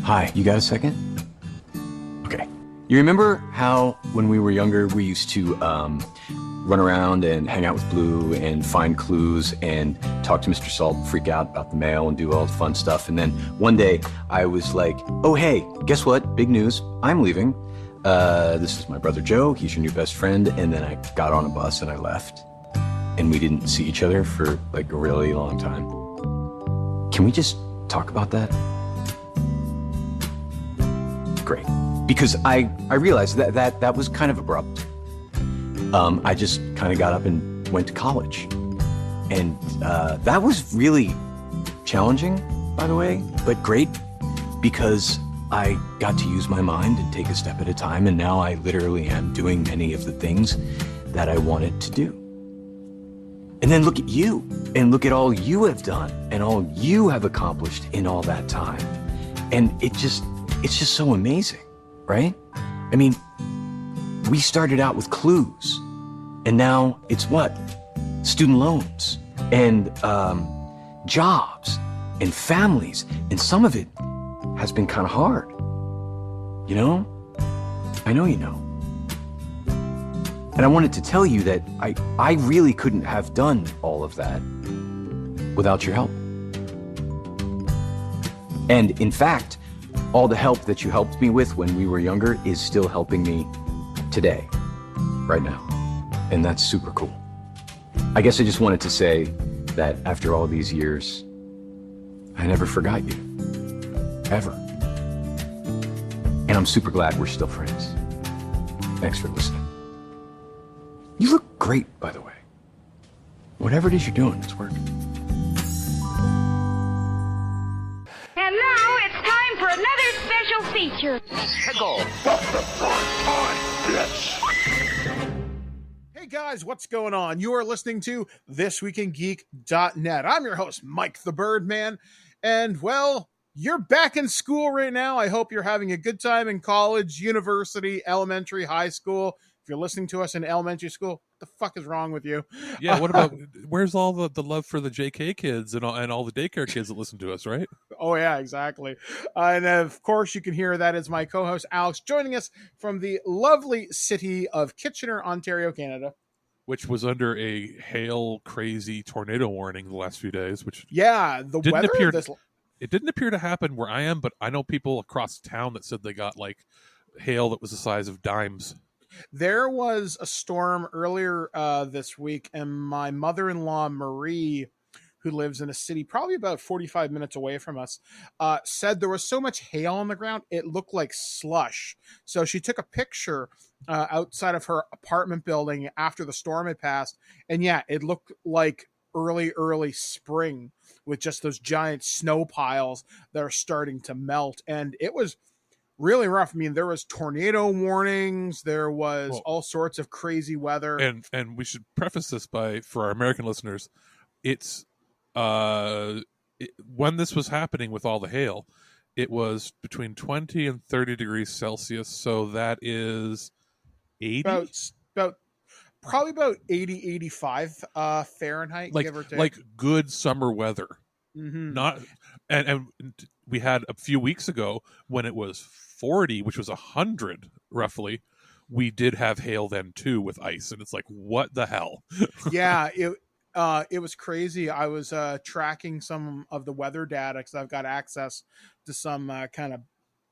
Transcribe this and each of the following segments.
Hi, you got a second? Okay. You remember how when we were younger, we used to run around and hang out with Blue and find clues and talk to Mr. Salt, freak out about the mail and do all the fun stuff. And then one day I was like, oh, hey, guess what? Big news. I'm leaving. This is my brother Joe. He's your new best friend. And then I got on a bus and I left. And we didn't see each other for like a really long time. Can we just talk about that? Great. Because I realized that was kind of abrupt. I just kind of got up and went to college. And that was really challenging, by the way, but great because I got to use my mind and take a step at a time. And now I literally am doing many of the things that I wanted to do. And then look at you and look at all you have done and all you have accomplished in all that time. And it's just so amazing, right? I mean, we started out with clues and now it's what? Student loans and jobs and families. And some of it has been kind of hard. You know? I know you know. And I wanted to tell you that I really couldn't have done all of that without your help. And in fact, all the help that you helped me with when we were younger is still helping me today, right now. And that's super cool. I guess I just wanted to say that after all these years, I never forgot you, ever. And I'm super glad we're still friends. Thanks for listening. You look great, by the way. Whatever it is you're doing, it's working. And now it's time for another special feature. Hey guys, what's going on? You are listening to ThisWeekInGeek.net. I'm your host, Mike the Birdman. And well, you're back in school right now. I hope you're having a good time in college, university, elementary, high school. If you're listening to us in elementary school, what the fuck is wrong with you? Yeah, what about, where's all the love for the JK kids and all the daycare kids that listen to us, right? Oh, yeah, exactly. And of course, you can hear that is my co-host, Alex, joining us from the lovely city of Kitchener, Ontario, Canada. Which was under a hail crazy tornado warning the last few days, which yeah, the didn't weather appear this... it didn't appear to happen where I am, but I know people across town that said they got like hail that was the size of dimes. There was a storm earlier this week, and my mother-in-law, Marie, who lives in a city probably about 45 minutes away from us, said there was so much hail on the ground, it looked like slush. So she took a picture outside of her apartment building after the storm had passed, and yeah, it looked like early spring with just those giant snow piles that are starting to melt, and it was really rough. I mean, there was tornado warnings. There was all sorts of crazy weather. And we should preface this for our American listeners, it's when this was happening with all the hail, it was between 20 and 30 degrees Celsius. So that is 80? Probably about 80, 85 Fahrenheit, give or take. Like good summer weather. Mm-hmm. Not and we had a few weeks ago when it was 40, which was 100 roughly. We did have hail then too with ice, and it's like, what the hell? Yeah, it was crazy. I was tracking some of the weather data because I've got access to some kind of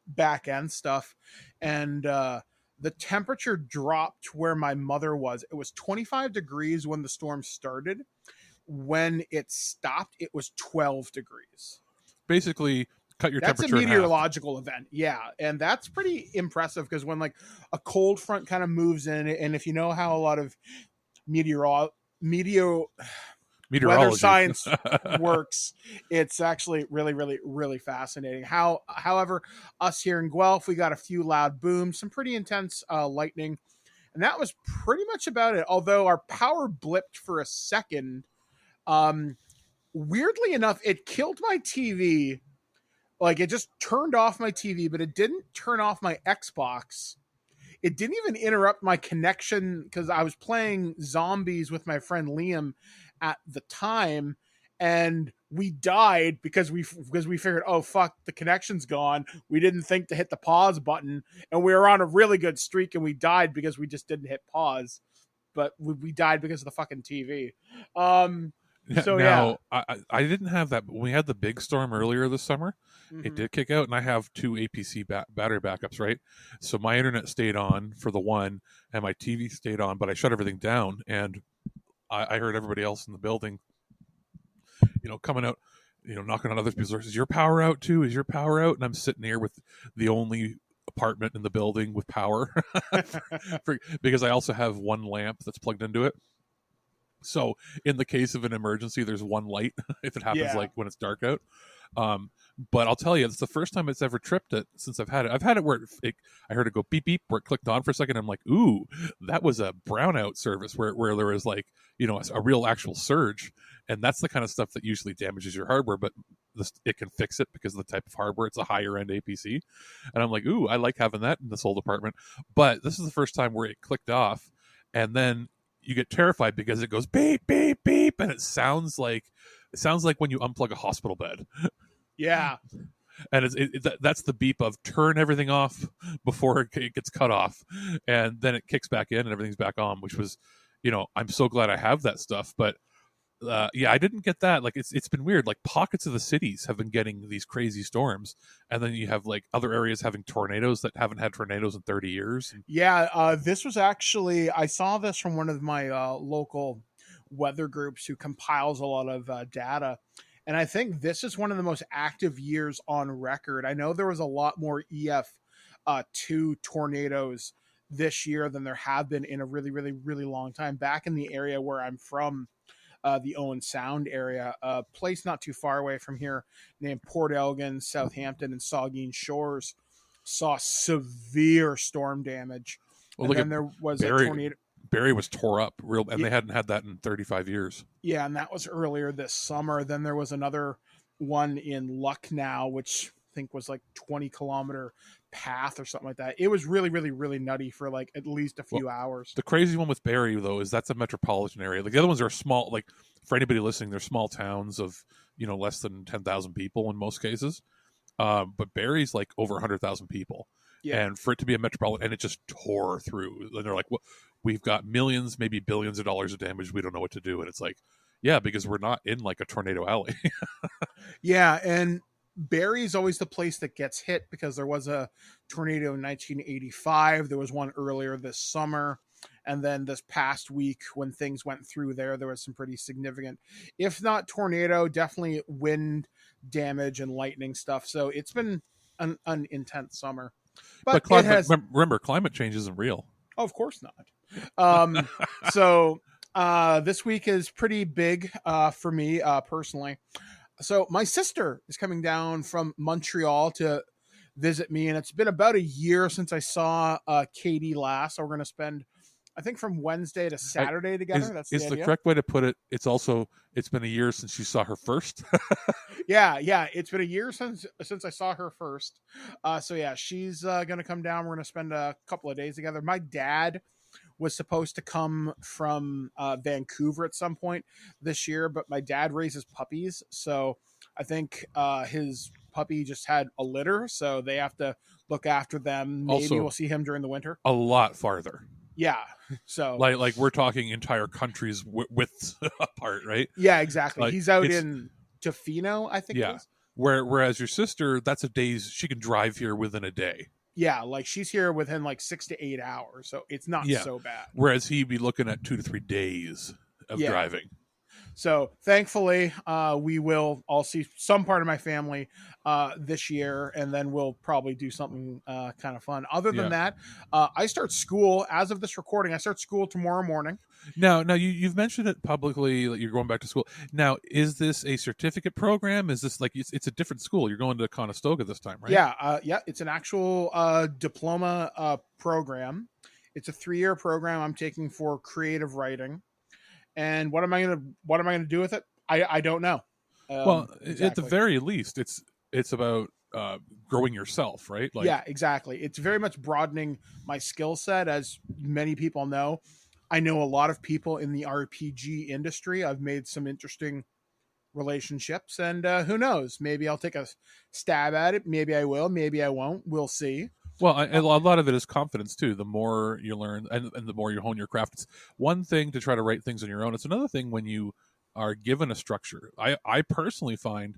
back end stuff, and the temperature dropped where my mother was. It was 25 degrees when the storm started. When it stopped, it was 12 degrees. Basically, cut your temperature in half. That's a meteorological event, yeah, and that's pretty impressive because when like a cold front kind of moves in, and if you know how a lot of meteorology weather science works, it's actually really fascinating. However, us here in Guelph, we got a few loud booms, some pretty intense lightning, and that was pretty much about it. Although our power blipped for a second, weirdly enough, it killed my TV. Like, it just turned off my TV, but it didn't turn off my Xbox. It didn't even interrupt my connection because I was playing zombies with my friend Liam at the time, and we died because we figured, oh fuck, the connection's gone. We didn't think to hit the pause button, and we were on a really good streak, and we died because we just didn't hit pause. But we died because of the fucking TV. So now, I didn't have that. But when we had the big storm earlier this summer, Mhm. it did kick out, and I have two APC battery backups, right? So my internet stayed on for the one, and my TV stayed on, but I shut everything down, and I heard everybody else in the building, coming out, knocking on other people's doors. Is your power out too? Is your power out? And I'm sitting here with the only apartment in the building with power because I also have one lamp that's plugged into it. So in the case of an emergency, there's one light if it happens like when it's dark out. But I'll tell you, it's the first time it's ever tripped it since I've had it. I've had it where I heard it go beep beep, where it clicked on for a second. I'm like, ooh, that was a brownout service where there was like, a real actual surge. And that's the kind of stuff that usually damages your hardware, but it can fix it because of the type of hardware. It's a higher end APC. And I'm like, ooh, I like having that in this old apartment. But this is the first time where it clicked off, and then you get terrified because it goes beep beep beep, and it sounds like when you unplug a hospital bed. Yeah. And that's the beep of turn everything off before it gets cut off, and then it kicks back in and everything's back on, which was, I'm so glad I have that stuff. But I didn't get that. Like it's been weird. Like pockets of the cities have been getting these crazy storms, and then you have like other areas having tornadoes that haven't had tornadoes in 30 years. Yeah, this was actually, I saw this from one of my local weather groups who compiles a lot of data. And I think this is one of the most active years on record. I know there was a lot more EF2 tornadoes this year than there have been in a really, really, really long time. Back in the area where I'm from, the Owen Sound area, a place not too far away from here named Port Elgin, Southampton, and Saugeen Shores saw severe storm damage. Well, and then there was a tornado. Barrie was tore up and they hadn't had that in 35 years. Yeah, and that was earlier this summer. Then there was another one in Lucknow, which I think was like 20-kilometer path or something like that. It was really, really, really nutty for like at least a few hours. The crazy one with Barrie, though, is that's a metropolitan area. Like the other ones are small. Like for anybody listening, they're small towns of less than 10,000 people in most cases. But Barrie's like over 100,000 people. Yeah. And for it to be a metropolitan, and it just tore through. And they're like, well, we've got millions, maybe billions of dollars of damage. We don't know what to do. And it's like, yeah, because we're not in like a tornado alley. Yeah. And Barrie's always the place that gets hit because there was a tornado in 1985. There was one earlier this summer. And then this past week when things went through there was some pretty significant, if not tornado, definitely wind damage and lightning stuff. So it's been an intense summer. But remember, climate change isn't real. Oh, of course not. So this week is pretty big for me personally. So my sister is coming down from Montreal to visit me, and it's been about a year since I saw Katie last. So we're going to spend, I think, from Wednesday to Saturday together. That's the correct way to put it. It's been a year since you saw her first. Yeah, it's been a year since I saw her first. So yeah, she's gonna come down. We're gonna spend a couple of days together. My dad was supposed to come from Vancouver at some point this year, but my dad raises puppies, so I think his puppy just had a litter, so they have to look after them. Maybe also, we'll see him during the winter. A lot farther. Yeah. So like we're talking entire countries widths apart, right? Yeah, exactly. Like, he's out in Tofino, I think. Yeah. Whereas your sister, that's a day's. She can drive here within a day. Yeah, like she's here within like 6 to 8 hours, so it's not so bad. Whereas he'd be looking at 2 to 3 days of driving. So thankfully, we will all see some part of my family this year, and then we'll probably do something kind of fun. Other than that, I start school, as of this recording, I start school tomorrow morning. Now you've mentioned it publicly that you're going back to school. Now, is this a certificate program? Is this like, it's a different school? You're going to Conestoga this time, right? Yeah, it's an actual diploma program. It's a 3-year program I'm taking for creative writing. And what am I gonna do with it? I don't know. Exactly. At the very least, it's about growing yourself, right? Like, yeah, exactly. It's very much broadening my skill set. As many people know, I know a lot of people in the RPG industry. I've made some interesting relationships, and who knows? Maybe I'll take a stab at it. Maybe I will. Maybe I won't. We'll see. Well, a lot of it is confidence too. The more you learn and the more you hone your craft, it's one thing to try to write things on your own. It's another thing when you are given a structure. I personally find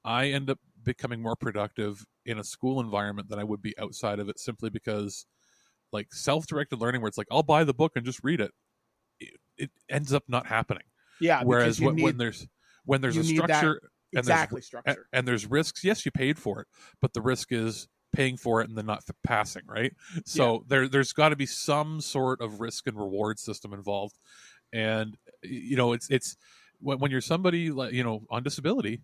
I end up becoming more productive in a school environment than I would be outside of it, simply because like self-directed learning, where it's like I'll buy the book and just read it, it ends up not happening. Yeah. Whereas when there's a structure structure and there's risks, yes, you paid for it, but the risk is paying for it and then not passing, right? So there's got to be some sort of risk and reward system involved. And it's when you're somebody on disability,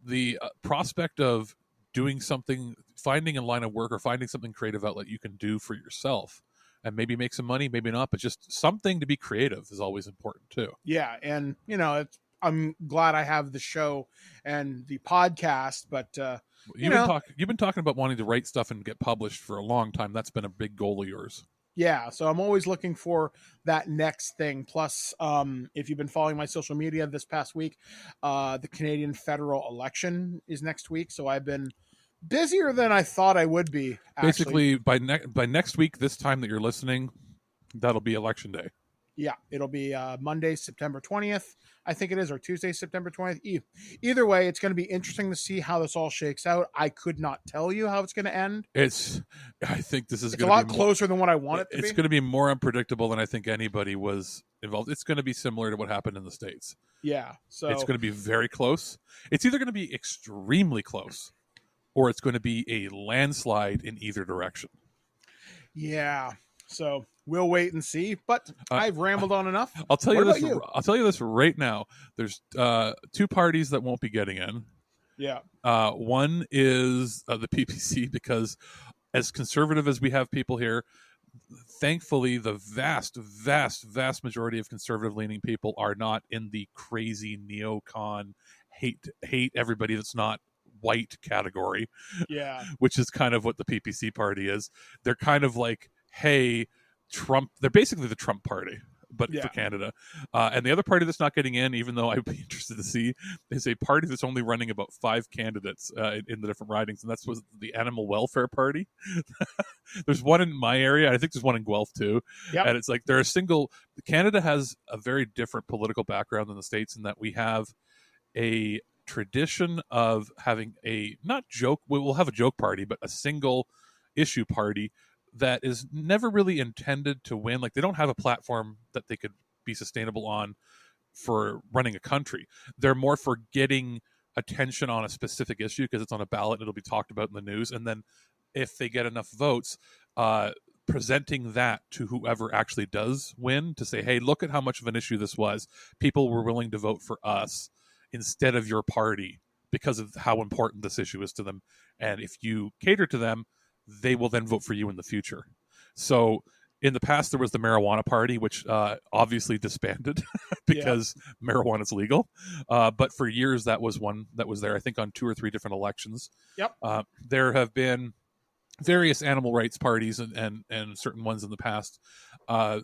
the prospect of doing something, finding a line of work or finding something creative outlet you can do for yourself and maybe make some money, maybe not, but just something to be creative is always important too. Yeah. And I'm glad I have the show and the podcast, but you've been talking about wanting to write stuff and get published for a long time. That's been a big goal of yours. Yeah, so I'm always looking for that next thing. Plus, if you've been following my social media this past week, the Canadian federal election is next week, so I've been busier than I thought I would be. Actually. Basically, by next week, this time that you're listening, that'll be election day. Yeah, it'll be Monday, September 20th, I think it is, or Tuesday, September 20th. Either way, it's going to be interesting to see how this all shakes out. I could not tell you how it's going to end. I think this is going to be a lot closer than what I want it to be. It's going to be more unpredictable than I think anybody was involved. It's going to be similar to what happened in the States. Yeah, so it's going to be very close. It's either going to be extremely close, or it's going to be a landslide in either direction. Yeah, so we'll wait and see, but I've rambled on enough. I'll tell you this right now. There's two parties that won't be getting in. Yeah. One is the PPC, because as conservative as we have people here, thankfully the vast majority of conservative-leaning people are not in the crazy neocon hate everybody that's not white category. Yeah. Which is kind of what the PPC party is. They're kind of like, hey, Trump, they're basically the Trump party, but for Canada. And the other party that's not getting in, even though I'd be interested to see, is a party that's only running about 5 candidates in the different ridings, and that's the Animal Welfare Party. There's one in my area. I think there's one in Guelph too. Yep. And it's like Canada has a very different political background than the States, in that we have a tradition of having we'll have a joke party, but a single issue party that is never really intended to win. Like, they don't have a platform that they could be sustainable on for running a country. They're more for getting attention on a specific issue because it's on a ballot and it'll be talked about in the news. And then if they get enough votes, presenting that to whoever actually does win to say, hey, look at how much of an issue this was. People were willing to vote for us instead of your party because of how important this issue is to them. And if you cater to them, they will then vote for you in the future. So in the past, there was the marijuana party, which obviously disbanded because marijuana is legal. But for years, that was one that was there, I think, on 2 or 3 different elections. Yep. There have been various animal rights parties and certain ones in the past. And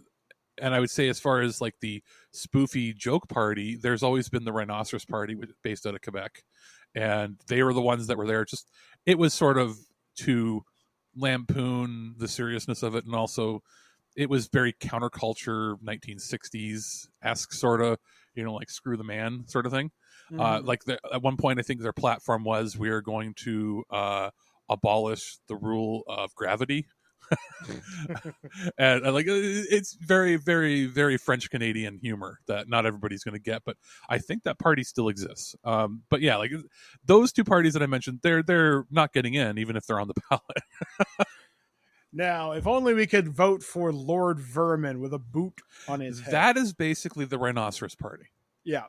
I would say, as far as like the spoofy joke party, there's always been the Rhinoceros Party, based out of Quebec. And they were the ones that were there. It was sort of to lampoon the seriousness of it, and also it was very counterculture 1960s-esque sort of, like screw the man sort of thing. At one point, I think their platform was, we are going to abolish the rule of gravity. And it's very, very, very French Canadian humor that not everybody's going to get, but I think that party still exists. But yeah, like those two parties that I mentioned, they're not getting in, even if they're on the ballot. Now, if only we could vote for Lord Vermin with a boot on his head. That is basically the Rhinoceros Party. Yeah.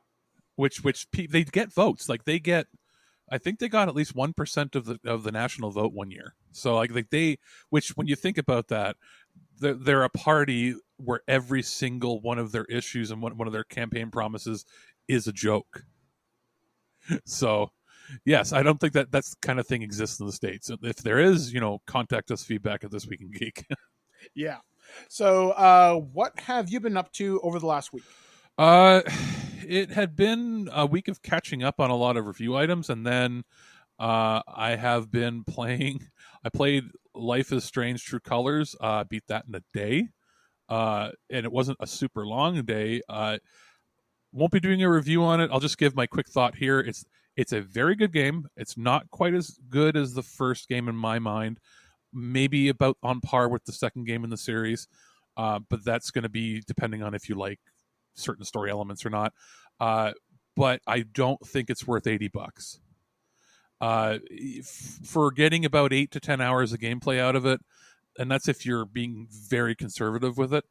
Which they get votes. Like I think they got at least 1% of the national vote one year. So which when you think about that, they're a party where every single one of their issues and one of their campaign promises is a joke. So yes, I don't think that's kind of thing exists in the States. If there is, contact us, feedback at ThisWeekInGeek. Yeah. So what have you been up to over the last week? it had been a week of catching up on a lot of review items, and then I have been playing. I played Life is Strange: True Colors. Beat that in a day, and it wasn't a super long day. Won't be doing a review on it. I'll just give my quick thought here. It's a very good game. It's not quite as good as the first game in my mind. Maybe about on par with the second game in the series, but that's going to be depending on if you like certain story elements or not. But I don't think it's worth $80. For getting about 8 to 10 hours of gameplay out of it, and that's if you're being very conservative with it,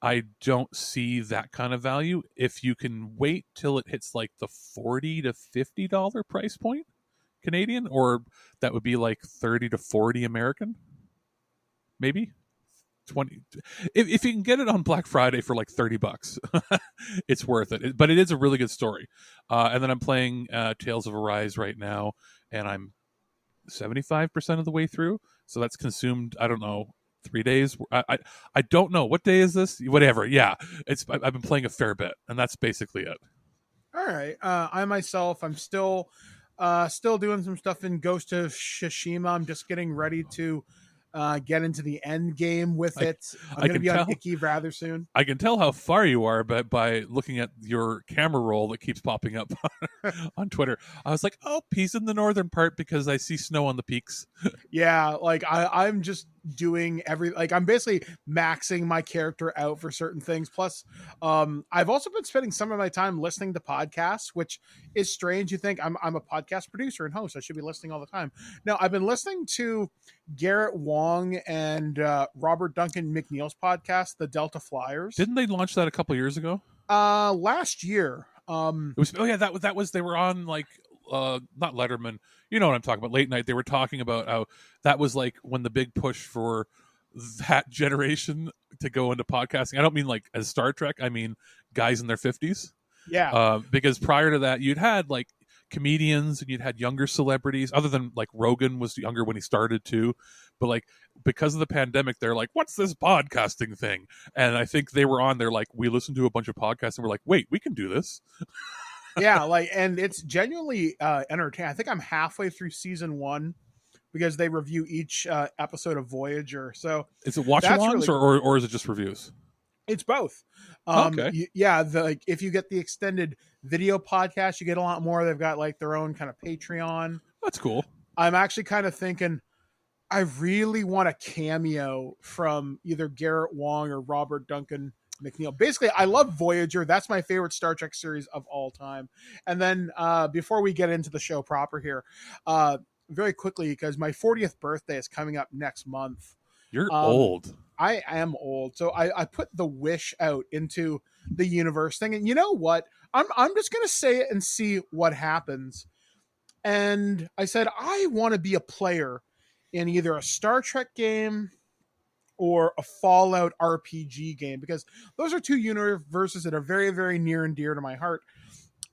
I don't see that kind of value. If you can wait till it hits like the $40 to $50 price point Canadian, or that would be like 30 to 40 American, maybe 20. If you can get it on Black Friday for like $30, it's worth it. But it is a really good story. And then I'm playing Tales of Arise right now, and I'm 75% of the way through. So that's consumed, I don't know, 3 days. I don't know, what day is this, whatever. Yeah, I've been playing a fair bit, and that's basically it. All right. I myself, I'm still doing some stuff in Ghost of Tsushima. I'm just getting ready to get into the end game with it. I'm going to be on Icky rather soon. I can tell how far you are, but by looking at your camera roll that keeps popping up on Twitter, I was like, oh, he's in the northern part because I see snow on the peaks. Yeah, like I'm just doing I'm basically maxing my character out for certain things. Plus, I've also been spending some of my time listening to podcasts, which is strange. You think I'm a podcast producer and host, I should be listening all the time. No, I've been listening to Garrett Wong and Robert Duncan McNeil's podcast, The Delta Flyers. Didn't they launch that a couple years ago? Last year. It was, that was they were on like not Letterman, you know what I'm talking about, late night. They were talking about how that was like when the big push for that generation to go into podcasting. I don't mean like as Star Trek, I mean guys in their 50s. Yeah. Because prior to that, you'd had like comedians and you'd had younger celebrities, other than like Rogan was younger when he started too. But like because of the pandemic, they're like, what's this podcasting thing? And I think they were on there like, we listened to a bunch of podcasts and we're like, wait, we can do this. Yeah, like, and it's genuinely entertaining. I think I'm halfway through season 1 because they review each episode of Voyager. So is it watch-alongs really or is it just reviews? It's both. Okay. Like if you get the extended video podcast, you get a lot more. They've got like their own kind of Patreon. That's cool. I'm actually kind of thinking I really want a cameo from either Garrett Wong or Robert Duncan McNeil. Basically, I love Voyager. That's my favorite Star Trek series of all time. And then before we get into the show proper here, very quickly, because my 40th birthday is coming up next month. You're old. I am old. So I put the wish out into the universe thing. And you know what? I'm just going to say it and see what happens. And I said, I want to be a player in either a Star Trek game or a Fallout RPG game, because those are two universes that are very, very near and dear to my heart.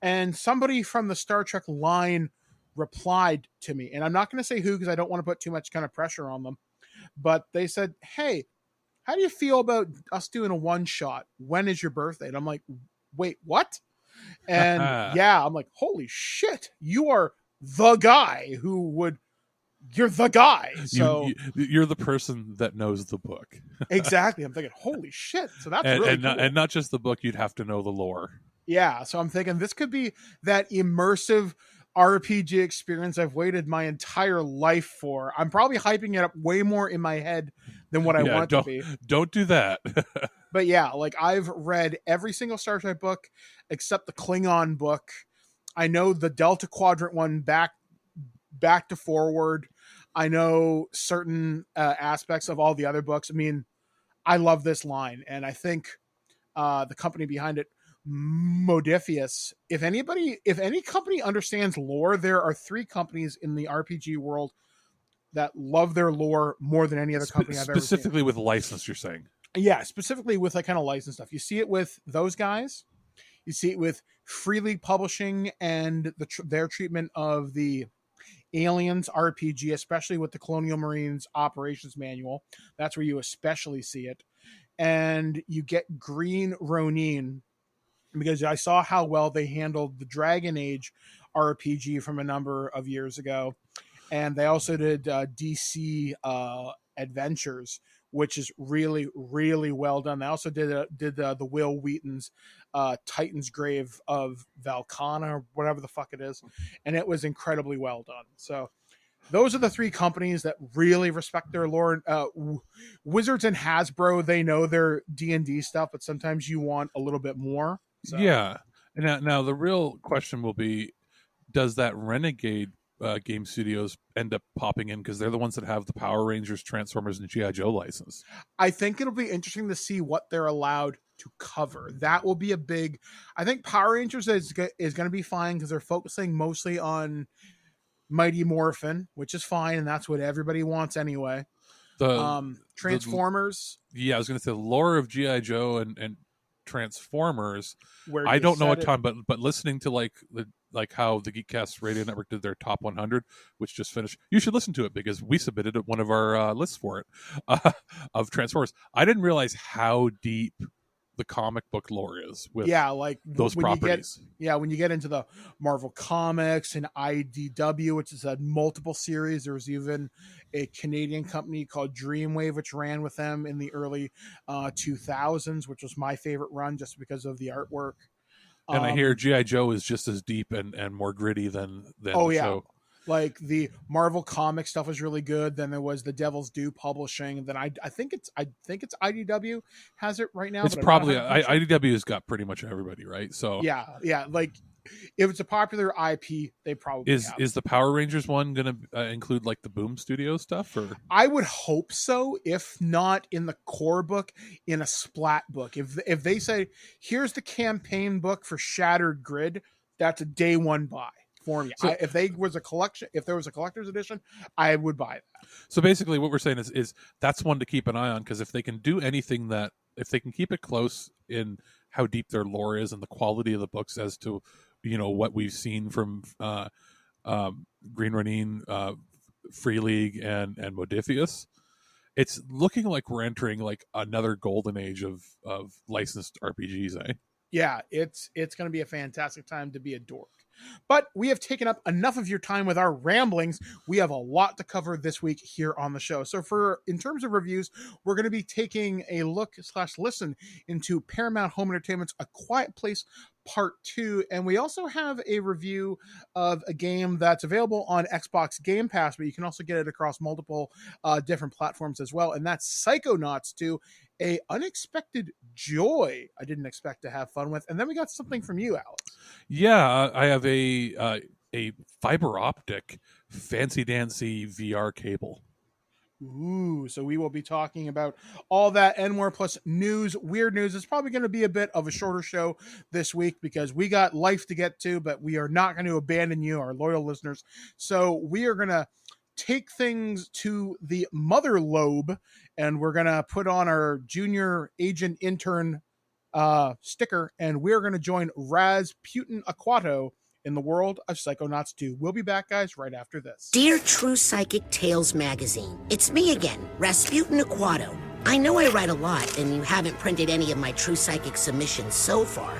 And somebody from the Star Trek line replied to me, and I'm not going to say who because I don't want to put too much kind of pressure on them, but they said, hey, how do you feel about us doing a one-shot? When is your birthday? And I'm like, wait, what? And yeah, I'm like, holy shit, you are the guy who would, you're the guy. So you're the person that knows the book. Exactly. I'm thinking, holy shit. So that's really cool. And not just the book, you'd have to know the lore. Yeah. So I'm thinking this could be that immersive RPG experience I've waited my entire life for. I'm probably hyping it up way more in my head than what I want it to be. Don't do that. But yeah, like I've read every single Star Trek book except the Klingon book. I know the Delta Quadrant one back to forward. I know certain aspects of all the other books. I mean, I love this line, and I think the company behind it, Modifius, if any company understands lore, there are 3 companies in the RPG world that love their lore more than any other company I've ever seen. Specifically with license, you're saying? Yeah, specifically with like kind of license stuff. You see it with those guys. You see it with Free League Publishing and their treatment of the Aliens RPG, especially with the Colonial Marines Operations Manual. That's where you especially see it. And you get Green Ronin because I saw how well they handled the Dragon Age RPG from a number of years ago. And they also did DC Adventures, which is really, really well done. They also did the Will Wheaton's Titan's Grave of Valkana, or whatever the fuck it is. And it was incredibly well done. So those are the three companies that really respect their lore. Wizards and Hasbro, they know their D&D stuff, but sometimes you want a little bit more. So. Yeah. Now the real question will be, does that Renegade game studios end up popping in, because they're the ones that have the Power Rangers, Transformers, and G.I. Joe license? I think it'll be interesting to see what they're allowed to cover. That will be a big... I think Power Rangers is going to be fine because they're focusing mostly on Mighty Morphin, which is fine, and that's what everybody wants anyway. Transformers. I was going to say the lore of G.I. Joe and Transformers. I don't know a ton, but listening to like how the Geekcast Radio Network did their top 100, which just finished. You should listen to it because we submitted one of our lists for it of Transformers. I didn't realize how deep the comic book lore is with those properties. When you get into the Marvel Comics and IDW, which is a multiple series. There was even a Canadian company called Dreamwave, which ran with them in the early 2000s, which was my favorite run just because of the artwork. And I hear G.I. Joe is just as deep and more gritty than the show. Like the Marvel comic stuff was really good. Then there was the Devil's Due Publishing. And then I think it's IDW has it right now. It's probably IDW's got pretty much everybody, right? So yeah. Like if it's a popular IP, they probably is the Power Rangers one going to include like the Boom Studio stuff? Or I would hope so. If not in the core book, in a splat book. If they say here's the campaign book for Shattered Grid, that's a day one buy for me. So, if there was a collector's edition, I would buy that. So basically what we're saying is that's one to keep an eye on, because if they can do anything if they can keep it close in how deep their lore is and the quality of the books as to, what we've seen from Green Ronin, Free League, and Modifius, it's looking like we're entering like another golden age of licensed RPGs, eh? Yeah, it's going to be a fantastic time to be a dork. But we have taken up enough of your time with our ramblings. We have a lot to cover this week here on the show. So in terms of reviews, we're going to be taking a look/listen into Paramount Home Entertainment's A Quiet Place Part 2. And we also have a review of a game that's available on Xbox Game Pass, but you can also get it across multiple different platforms as well. And that's Psychonauts 2, a unexpected joy I didn't expect to have fun with. And then we got something from you, Alex. Yeah, I have a fiber optic fancy dancy VR cable. Ooh, so we will be talking about all that and more, plus weird news. It's probably going to be a bit of a shorter show this week because we got life to get to, but we are not going to abandon you, our loyal listeners. So we are going to take things to the mother lobe, and we're going to put on our junior agent intern sticker, and we're going to join Rasputin Aquato in the world of Psychonauts 2. We'll be back, guys, right after this. Dear True Psychic Tales magazine, it's me again, Rasputin Aquato. I know I write a lot, and you haven't printed any of my True Psychic submissions so far,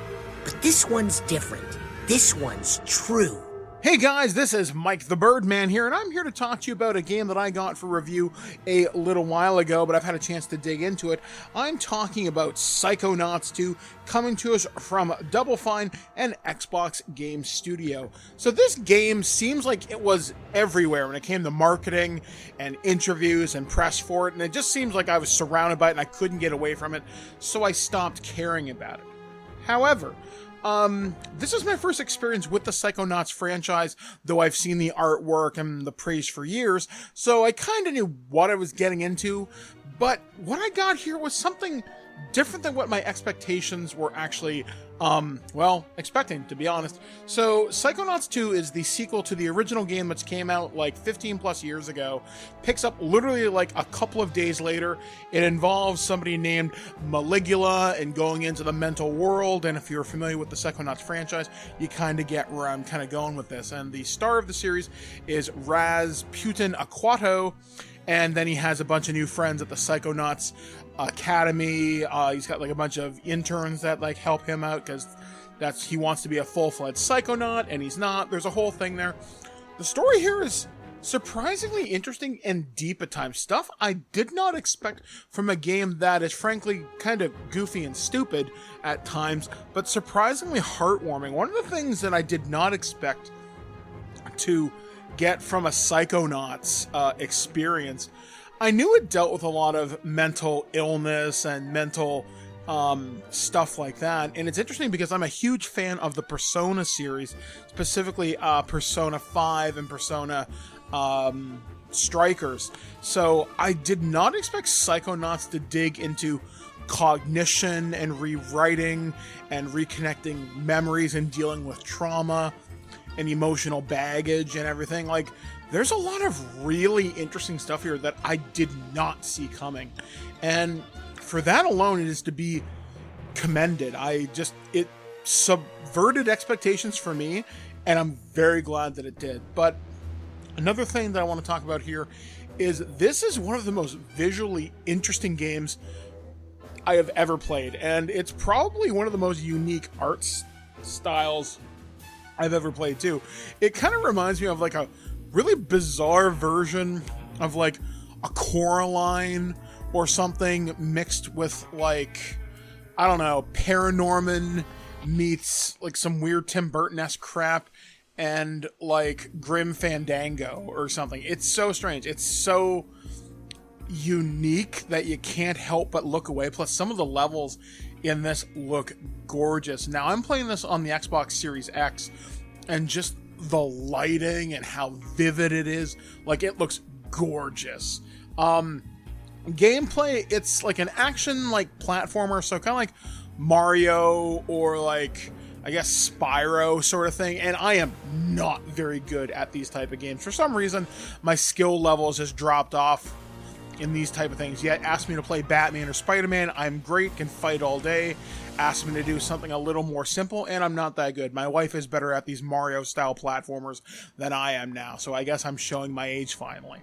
but this one's different. This one's true. Hey guys, this is Mike the Birdman here, and I'm here to talk to you about a game that I got for review a little while ago, but I've had a chance to dig into it. I'm talking about Psychonauts 2, coming to us from Double Fine and Xbox Game Studio. So this game seems like it was everywhere when it came to marketing and interviews and press for it, and it just seems like I was surrounded by it and I couldn't get away from it, so I stopped caring about it. However, this is my first experience with the Psychonauts franchise, though I've seen the artwork and the praise for years, so I kind of knew what I was getting into, but what I got here was something different than what my expectations were actually, expecting, to be honest. So, Psychonauts 2 is the sequel to the original game which came out like 15 plus years ago, picks up literally like a couple of days later. It involves somebody named Maligula and going into the mental world, and if you're familiar with the Psychonauts franchise, you kind of get where I'm kind of going with this. And the star of the series is Rasputin Aquato, and then he has a bunch of new friends at the Psychonauts Academy. He's got like a bunch of interns that like help him out because he wants to be a full-fledged psychonaut, and he's not. There's a whole thing there. The story here is surprisingly interesting and deep at times. Stuff I did not expect from a game that is frankly kind of goofy and stupid at times, but surprisingly heartwarming. One of the things that I did not expect to get from a Psychonauts experience, I knew it dealt with a lot of mental illness and mental stuff like that. And it's interesting because I'm a huge fan of the Persona series, specifically Persona 5 and Persona Strikers. So I did not expect Psychonauts to dig into cognition and rewriting and reconnecting memories and dealing with trauma and emotional baggage and everything. Like, there's a lot of really interesting stuff here that I did not see coming. And for that alone, it is to be commended. It subverted expectations for me, and I'm very glad that it did. But another thing that I want to talk about here is this is one of the most visually interesting games I have ever played, and it's probably one of the most unique art styles I've ever played too. It kind of reminds me of like a really bizarre version of like a Coraline or something mixed with like, I don't know, Paranorman meets like some weird Tim Burton-esque crap and like Grim Fandango or something. It's so strange. It's so unique that you can't help but look away. Plus some of the levels in this look gorgeous. Now I'm playing this on the Xbox Series X, and just the lighting and how vivid it is, like, it looks gorgeous. Gameplay, it's like an action like platformer, so kind of like Mario or like, I guess, Spyro sort of thing. And I am not very good at these type of games. For some reason, my skill levels just dropped off in these type of things. Yet ask me to play Batman or Spider-Man, I'm great, can fight all day. Ask me to do something a little more simple, and I'm not that good. My wife is better at these Mario-style platformers than I am now, so I guess I'm showing my age finally.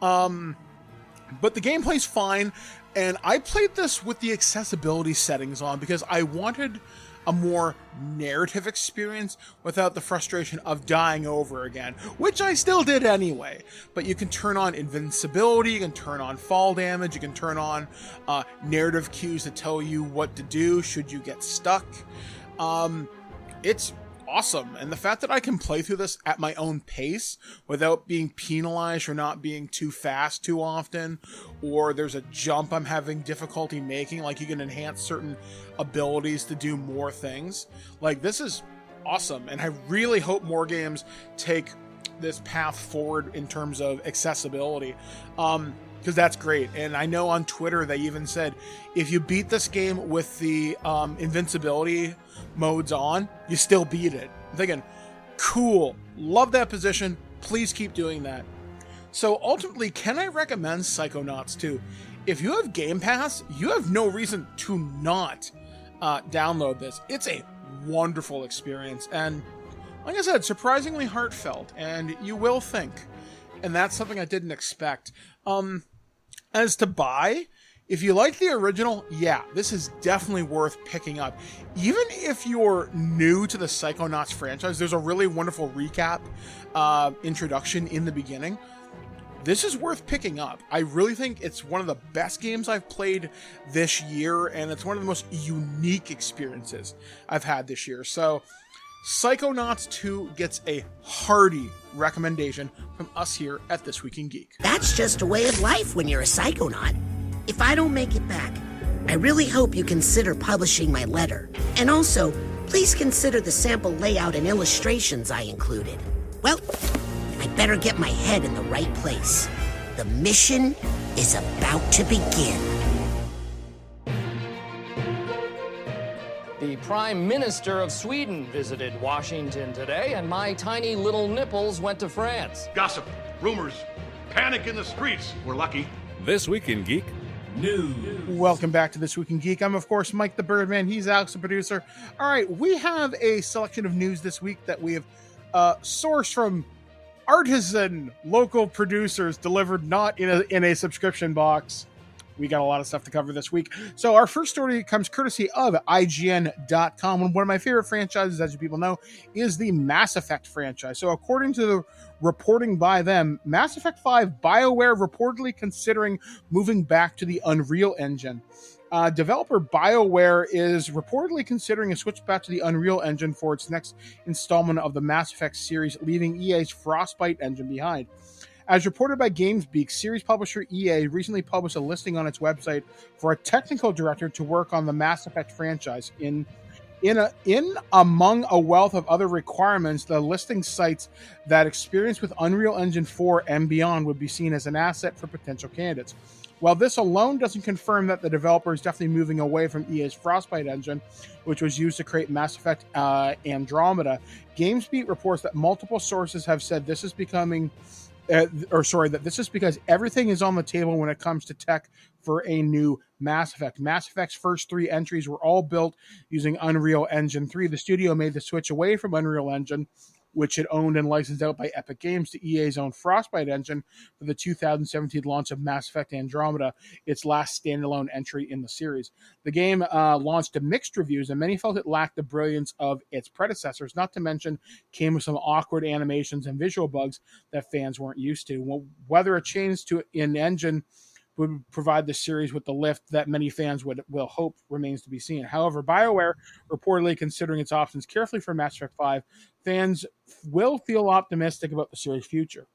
But the gameplay's fine, and I played this with the accessibility settings on because I wanted a more narrative experience without the frustration of dying over again, which I still did anyway. But you can turn on invincibility, you can turn on fall damage, you can turn on narrative cues that tell you what to do should you get stuck. It's awesome, and the fact that I can play through this at my own pace without being penalized for not being too fast too often, or there's a jump I'm having difficulty making, like you can enhance certain abilities to do more things. Like, this is awesome, and I really hope more games take this path forward in terms of accessibility, because that's great. And I know on Twitter they even said if you beat this game with the invincibility modes on, you still beat it. I'm thinking, cool, love that position, please keep doing that. So ultimately, can I recommend Psychonauts 2? If you have Game Pass, you have no reason to not download this. It's a wonderful experience, and like I said, surprisingly heartfelt, and you will think. And that's something I didn't expect. As to buy, if you like the original, yeah, this is definitely worth picking up. Even if you're new to the Psychonauts franchise, there's a really wonderful recap introduction in the beginning. This is worth picking up. I really think it's one of the best games I've played this year, and it's one of the most unique experiences I've had this year. So Psychonauts 2 gets a hearty recommendation from us here at This Week in Geek. That's just a way of life when you're a psychonaut. If I don't make it back, I really hope you consider publishing my letter. And also, please consider the sample layout and illustrations I included. Well, I better get my head in the right place. The mission is about to begin. The Prime Minister of Sweden visited Washington today, and my tiny little nipples went to France. Gossip, rumors, panic in the streets. We're lucky. This Week in Geek News. Welcome back to This Week in Geek. I'm, of course, Mike the Birdman. He's Alex, the producer. All right, we have a selection of news this week that we have sourced from artisan local producers, delivered not in a subscription box. we got a lot of stuff to cover this week. So our first story comes courtesy of IGN.com. One of my favorite franchises, as you people know, is the Mass Effect franchise. So according to the reporting by them, Mass Effect 5, BioWare reportedly considering moving back to the Unreal Engine. Developer BioWare is reportedly considering a switch back to the Unreal Engine for its next installment of the Mass Effect series, leaving EA's Frostbite engine behind. As reported by GamesBeat, series publisher EA recently published a listing on its website for a technical director to work on the Mass Effect franchise. In among a wealth of other requirements, the listing cites that experience with Unreal Engine 4 and beyond would be seen as an asset for potential candidates. While this alone doesn't confirm that the developer is definitely moving away from EA's Frostbite engine, which was used to create Mass Effect Andromeda, GamesBeat reports that multiple sources have said this is becoming... that this is because everything is on the table when it comes to tech for a new Mass Effect. Mass Effect's first 3 entries were all built using Unreal Engine 3. The studio made the switch away from Unreal Engine, which it owned and licensed out by Epic Games, to EA's own Frostbite engine for the 2017 launch of Mass Effect Andromeda, its last standalone entry in the series. The game launched to mixed reviews, and many felt it lacked the brilliance of its predecessors, not to mention came with some awkward animations and visual bugs that fans weren't used to. Whether a change to an engine would provide the series with the lift that many fans will hope remains to be seen. However, BioWare reportedly considering its options carefully for Mass Effect 5. Fans will feel optimistic about the series' future.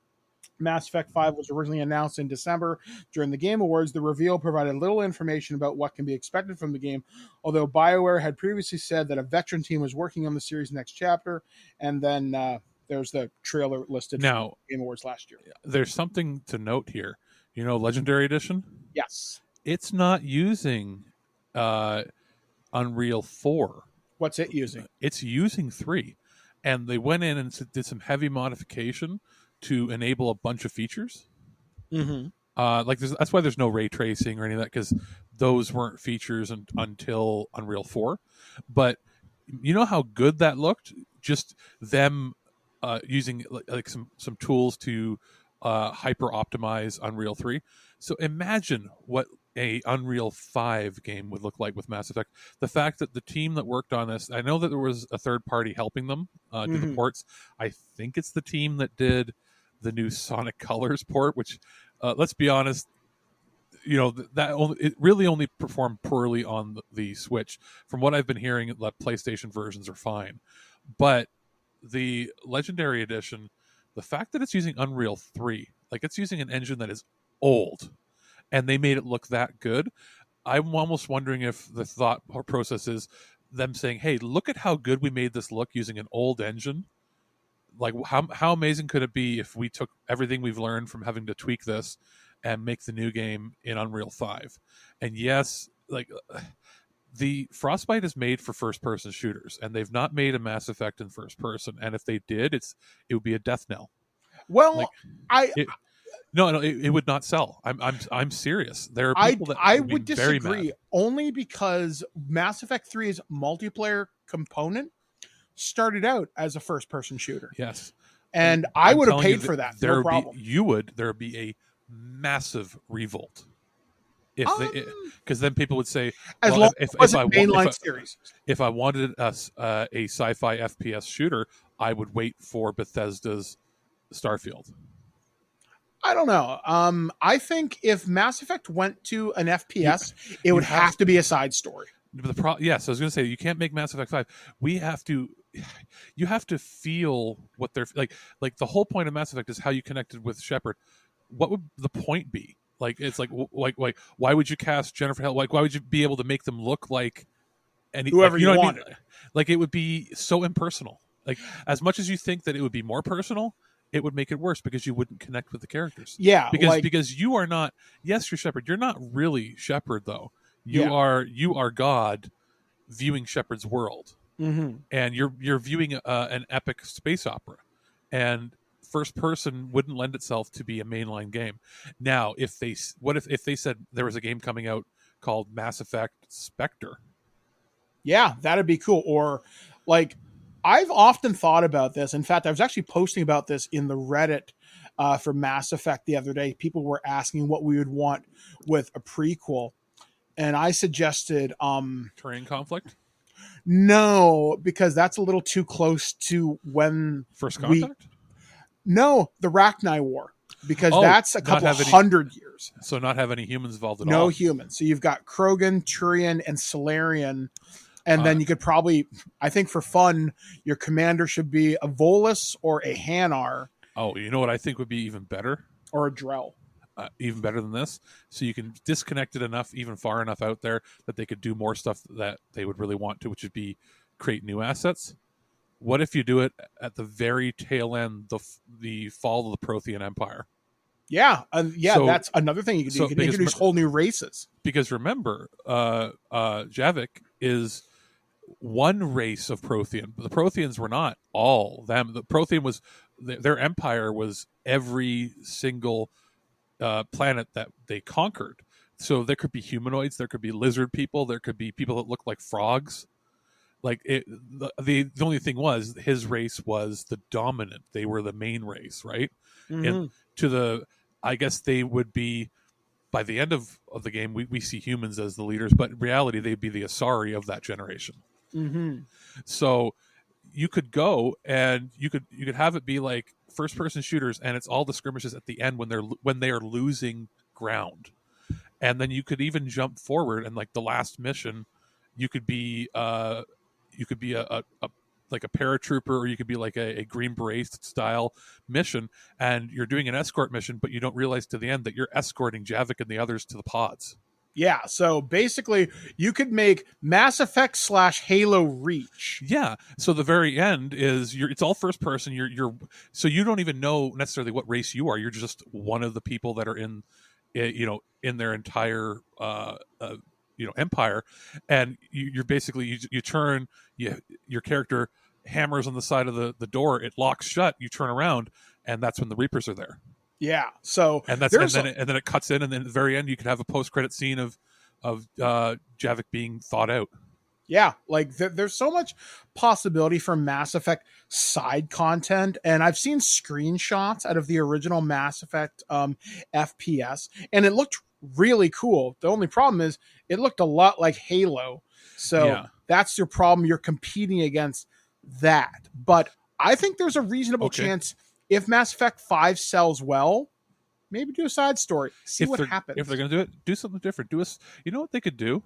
Mass Effect 5 was originally announced in December during the Game Awards. The reveal provided little information about what can be expected from the game, although BioWare had previously said that a veteran team was working on the series' next chapter, and then there's the trailer listed Now, for Game Awards last year. There's something to note here. You know, Legendary Edition? Yes. It's not using Unreal 4. What's it using? It's using 3. And they went in and did some heavy modification to enable a bunch of features. Mm-hmm. That's why there's no ray tracing or any of that, because those weren't features until Unreal 4. But you know how good that looked? Just them using like some tools to hyper optimize Unreal 3. So imagine what a Unreal 5 game would look like with Mass Effect. The fact that the team that worked on this, I know that there was a third party helping them do the ports. I think it's the team that did the new Sonic Colors port, which let's be honest, you know, it really only performed poorly on the Switch. From what I've been hearing, the PlayStation versions are fine, but the Legendary Edition, the fact that it's using Unreal 3, like it's using an engine that is old, and they made it look that good, I'm almost wondering if the thought process is them saying, hey, look at how good we made this look using an old engine. Like, how amazing could it be if we took everything we've learned from having to tweak this and make the new game in Unreal 5? And yes, like, the Frostbite is made for first-person shooters, and they've not made a Mass Effect in first person. And if they did, it would be a death knell. Well, it would not sell. I'm serious. There are people I would disagree, only because Mass Effect 3's multiplayer component started out as a first-person shooter. Yes, and I would have paid for that. No problem. There would be a massive revolt because then people would say, as well, long as it's mainline series. If I wanted a sci-fi FPS shooter, I would wait for Bethesda's Starfield. I don't know. I think if Mass Effect went to an FPS, it would have to be a side story. Yes, I was going to say, you can't make Mass Effect 5. You have to feel what they're like. Like, the whole point of Mass Effect is how you connected with Shepard. What would the point be? Like, it's like why would you cast Jennifer Hale? Like, why would you be able to make them look like whoever you wanted? I mean? Like, it would be so impersonal. Like, as much as you think that it would be more personal, it would make it worse because you wouldn't connect with the characters. Yeah, because you are not. Yes, you're Shepard. You're not really Shepard, though. You are God viewing Shepard's world, and you're viewing an epic space opera, and first person wouldn't lend itself to be a mainline game. Now, if they said there was a game coming out called Mass Effect Spectre? Yeah, that'd be cool. Or like, I've often thought about this. In fact, I was actually posting about this in the Reddit for Mass Effect the other day. People were asking what we would want with a prequel, and I suggested Terrain conflict? no, because that's a little too close to when First Contact? No, the Rachni War, because Oh, that's a not couple have any- hundred years. So not have any humans involved at No all. humans. So you've got Krogan, Turian, and Solarian. And then you could probably, I think for fun, your commander should be a Volus or a Hanar Oh, you know what I think would be even better? or a Drell. Even better than this. So you can disconnect it enough, even far enough out there, that they could do more stuff that they would really want to, which would be create new assets. What if you do it at the very tail end, the fall of the Prothean Empire? Yeah. So- That's another thing you can do. so You can because- introduce whole new races. Because remember, Javik is one race of Prothean, but the Protheans were not all them. The Prothean was their empire was every single planet that they conquered. So there could be humanoids, there could be lizard people, there could be people that look like frogs. Like the only thing was his race was the dominant. They were the main race, right? And I guess they would be by the end of the game. We see humans as the leaders, but in reality, they'd be the Asari of that generation. Mm-hmm. So you could go and you could have it be like first person shooters, and it's all the skirmishes at the end when they are losing ground, and then you could even jump forward and like the last mission, you could be a like a paratrooper, or you could be like a Green Beret style mission, and you're doing an escort mission, but you don't realize to the end that you're escorting Javik and the others to the pods. Yeah. So basically, you could make Mass Effect / Halo Reach. Yeah. So the very end is it's all first person. So you don't even know necessarily what race you are. You're just one of the people that are in their entire empire, and you're basically you turn your character hammers on the side of the door, it locks shut, you turn around, and that's when the Reapers are there. Yeah. So And then it cuts in, and then at the very end you could have a post-credit scene of Javik being thawed out. Yeah, like there's so much possibility for Mass Effect side content, and I've seen screenshots out of the original Mass Effect FPS, and it looked really cool. The only problem is it looked a lot like Halo, so that's your problem. You're competing against that, but I think there's a reasonable chance if Mass Effect 5 sells well, maybe do a side story, see what happens. If they're going to do it, do something different. You know what they could do?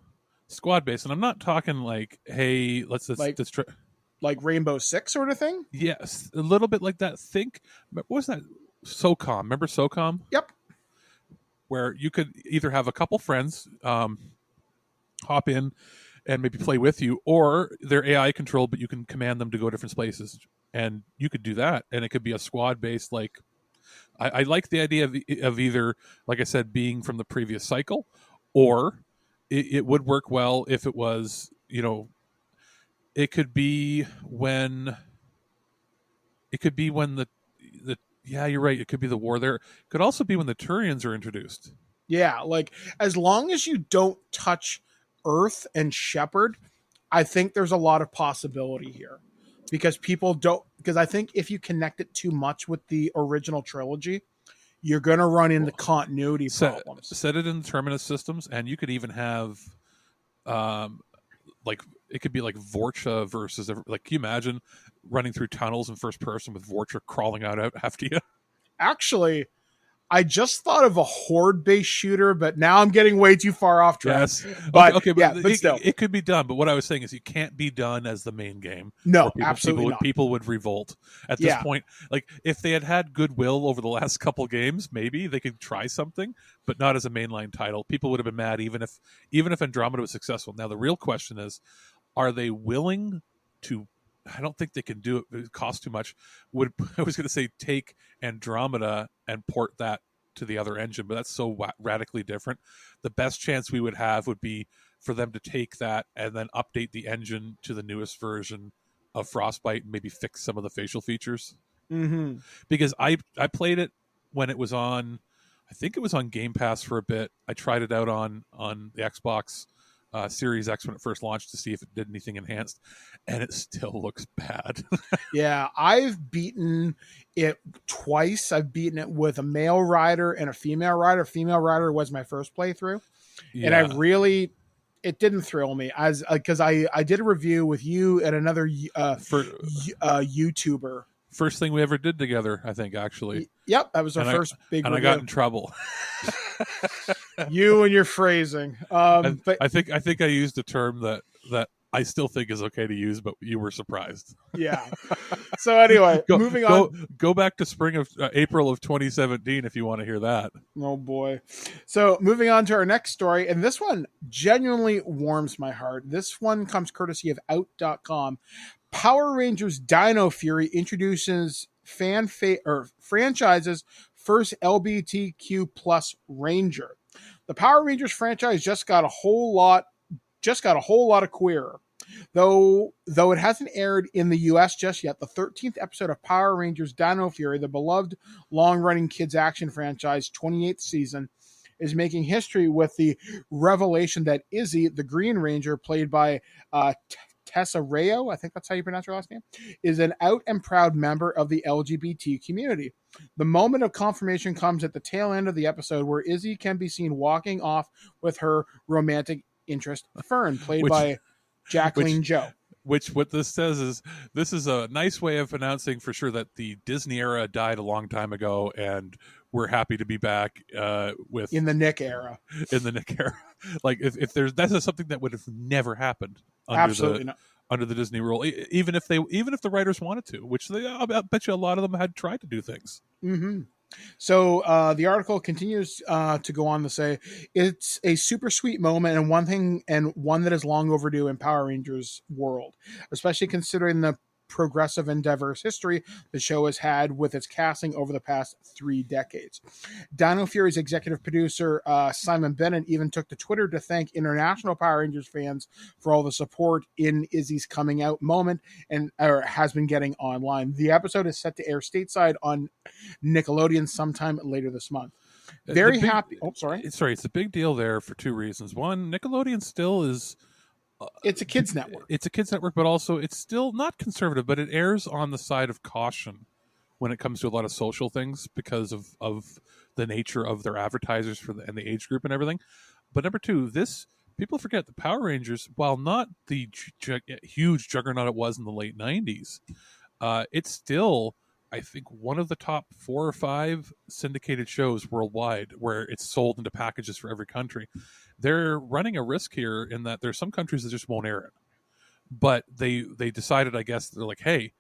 Squad based, and I'm not talking like, hey, let's try like Rainbow Six sort of thing. Yes, a little bit like that. What was that? SOCOM. Remember SOCOM? Yep. Where you could either have a couple friends hop in and maybe play with you, or they're AI controlled, but you can command them to go different places, and you could do that, and it could be a squad based. Like, I like the idea of either, like I said, being from the previous cycle, or it would work well if it was, it could be when the yeah, you're right. It could be the war there. It could also be when the Turians are introduced. Yeah, like as long as you don't touch Earth and Shepard, I think there's a lot of possibility here, because I think if you connect it too much with the original trilogy, you're going to run into continuity problems. Set it in the Terminus systems, and you could even have, it could be like Vorcha versus, like, can you imagine running through tunnels in first person with Vorcha crawling out after you? Actually, I just thought of a horde-based shooter, but now I'm getting way too far off track. Yes. But, but still. It could be done. But what I was saying is it can't be done as the main game. No, absolutely not. People would revolt at this point. Like, if they had goodwill over the last couple games, maybe they could try something, but not as a mainline title. People would have been mad even if Andromeda was successful. Now, the real question is, are they willing to... I don't think they can do it. It costs too much. I was going to say take Andromeda and port that to the other engine, but that's so radically different. The best chance we would have would be for them to take that and then update the engine to the newest version of Frostbite and maybe fix some of the facial features. Mm-hmm. Because I played it when it was on, I think it was on Game Pass for a bit. I tried it out on the Xbox Series X when it first launched to see if it did anything enhanced, and it still looks bad. Yeah, I've beaten it twice. I've beaten it with a male rider and a female rider. Female rider was my first playthrough, and it didn't thrill me as because I did a review with you and another YouTuber. First thing we ever did together, I think, actually. Yep, that was our first big review. I got in trouble. You and your phrasing. But I think I used a term that I still think is okay to use, but you were surprised. Yeah. So anyway, moving on. Go back to April of 2017 if you want to hear that. Oh boy. So moving on to our next story, and this one genuinely warms my heart. This one comes courtesy of out.com. Power Rangers Dino Fury introduces franchise's first LGBTQ plus Ranger. The Power Rangers franchise just got a whole lot of queer. Though it hasn't aired in the US just yet, the 13th episode of Power Rangers Dino Fury, the beloved long-running kids action franchise 28th season, is making history with the revelation that Izzy, the Green Ranger, played by Tessa Rayo, I think that's how you pronounce her last name, is an out and proud member of the LGBT community. The moment of confirmation comes at the tail end of the episode, where Izzy can be seen walking off with her romantic interest, Fern, played by Jacqueline Joe. What this says is this is a nice way of announcing for sure that the Disney era died a long time ago, and we're happy to be back with in the Nick era. In the Nick era, like if there's that's something that would have never happened under the Disney rule, even if the writers wanted to, which I bet you a lot of them had tried to do things. Mm-hmm. So the article continues to go on to say it's a super sweet moment and one that is long overdue in Power Rangers world, especially considering the progressive and diverse history the show has had with its casting over the past 3 decades. Dino Fury's executive producer Simon Bennett even took to Twitter to thank international Power Rangers fans for all the support in Izzy's coming out moment and has been getting online. The episode is set to air stateside on Nickelodeon sometime later this month. Happy. Oh, sorry. It's a big deal there for 2 reasons. One, Nickelodeon still is. It's a kids network. It's a kids network, but also it's still not conservative, but it errs on the side of caution when it comes to a lot of social things because of the nature of their advertisers and the age group and everything. But number 2, people forget the Power Rangers, while not the huge juggernaut it was in the late 90s, it's still, I think, one of the top 4 or 5 syndicated shows worldwide where it's sold into packages for every country. They're running a risk here in that there's some countries that just won't air it. But they decided, I guess, they're like, hey,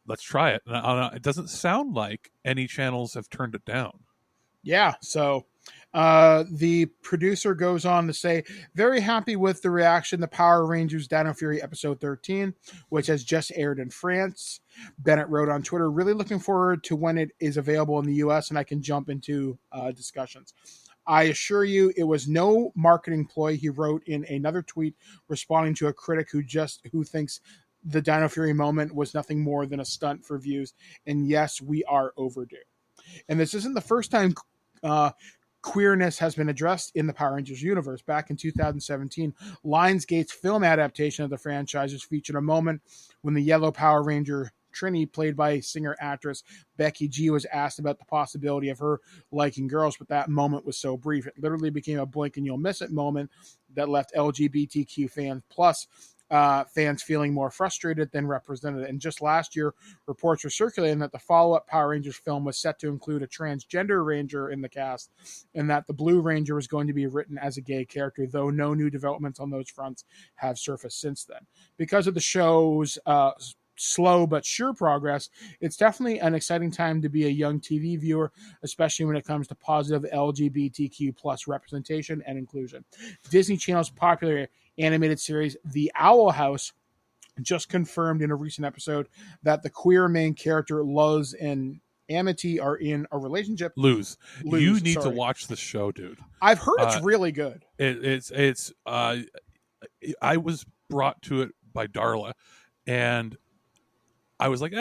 let's try it. And it doesn't sound like any channels have turned it down. Yeah, so the producer goes on to say, very happy with the reaction to Power Rangers Dino Fury episode 13, which has just aired in France. Bennett wrote on Twitter, really looking forward to when it is available in the US and I can jump into discussions. I assure you it was no marketing ploy, he wrote in another tweet responding to a critic who thinks the Dino Fury moment was nothing more than a stunt for views. And yes, we are overdue. And this isn't the first time queerness has been addressed in the Power Rangers universe. Back in 2017, Lionsgate's film adaptation of the franchises featured a moment when the yellow Power Ranger Trini, played by singer-actress Becky G, was asked about the possibility of her liking girls, but that moment was so brief. It literally became a blink and you'll miss it moment that left LGBTQ fans plus fans feeling more frustrated than represented. And just last year, reports were circulating that the follow-up Power Rangers film was set to include a transgender Ranger in the cast, and that the Blue Ranger was going to be written as a gay character, though no new developments on those fronts have surfaced since then. Because of the show's slow but sure progress, it's definitely an exciting time to be a young TV viewer, especially when it comes to positive LGBTQ plus representation and inclusion. Disney Channel's popular animated series The Owl House just confirmed in a recent episode that the queer main character Luz and Amity are in a relationship. Luz, you need to watch the show, dude. I've heard it's really good. I was brought to it by Darla, and I was like,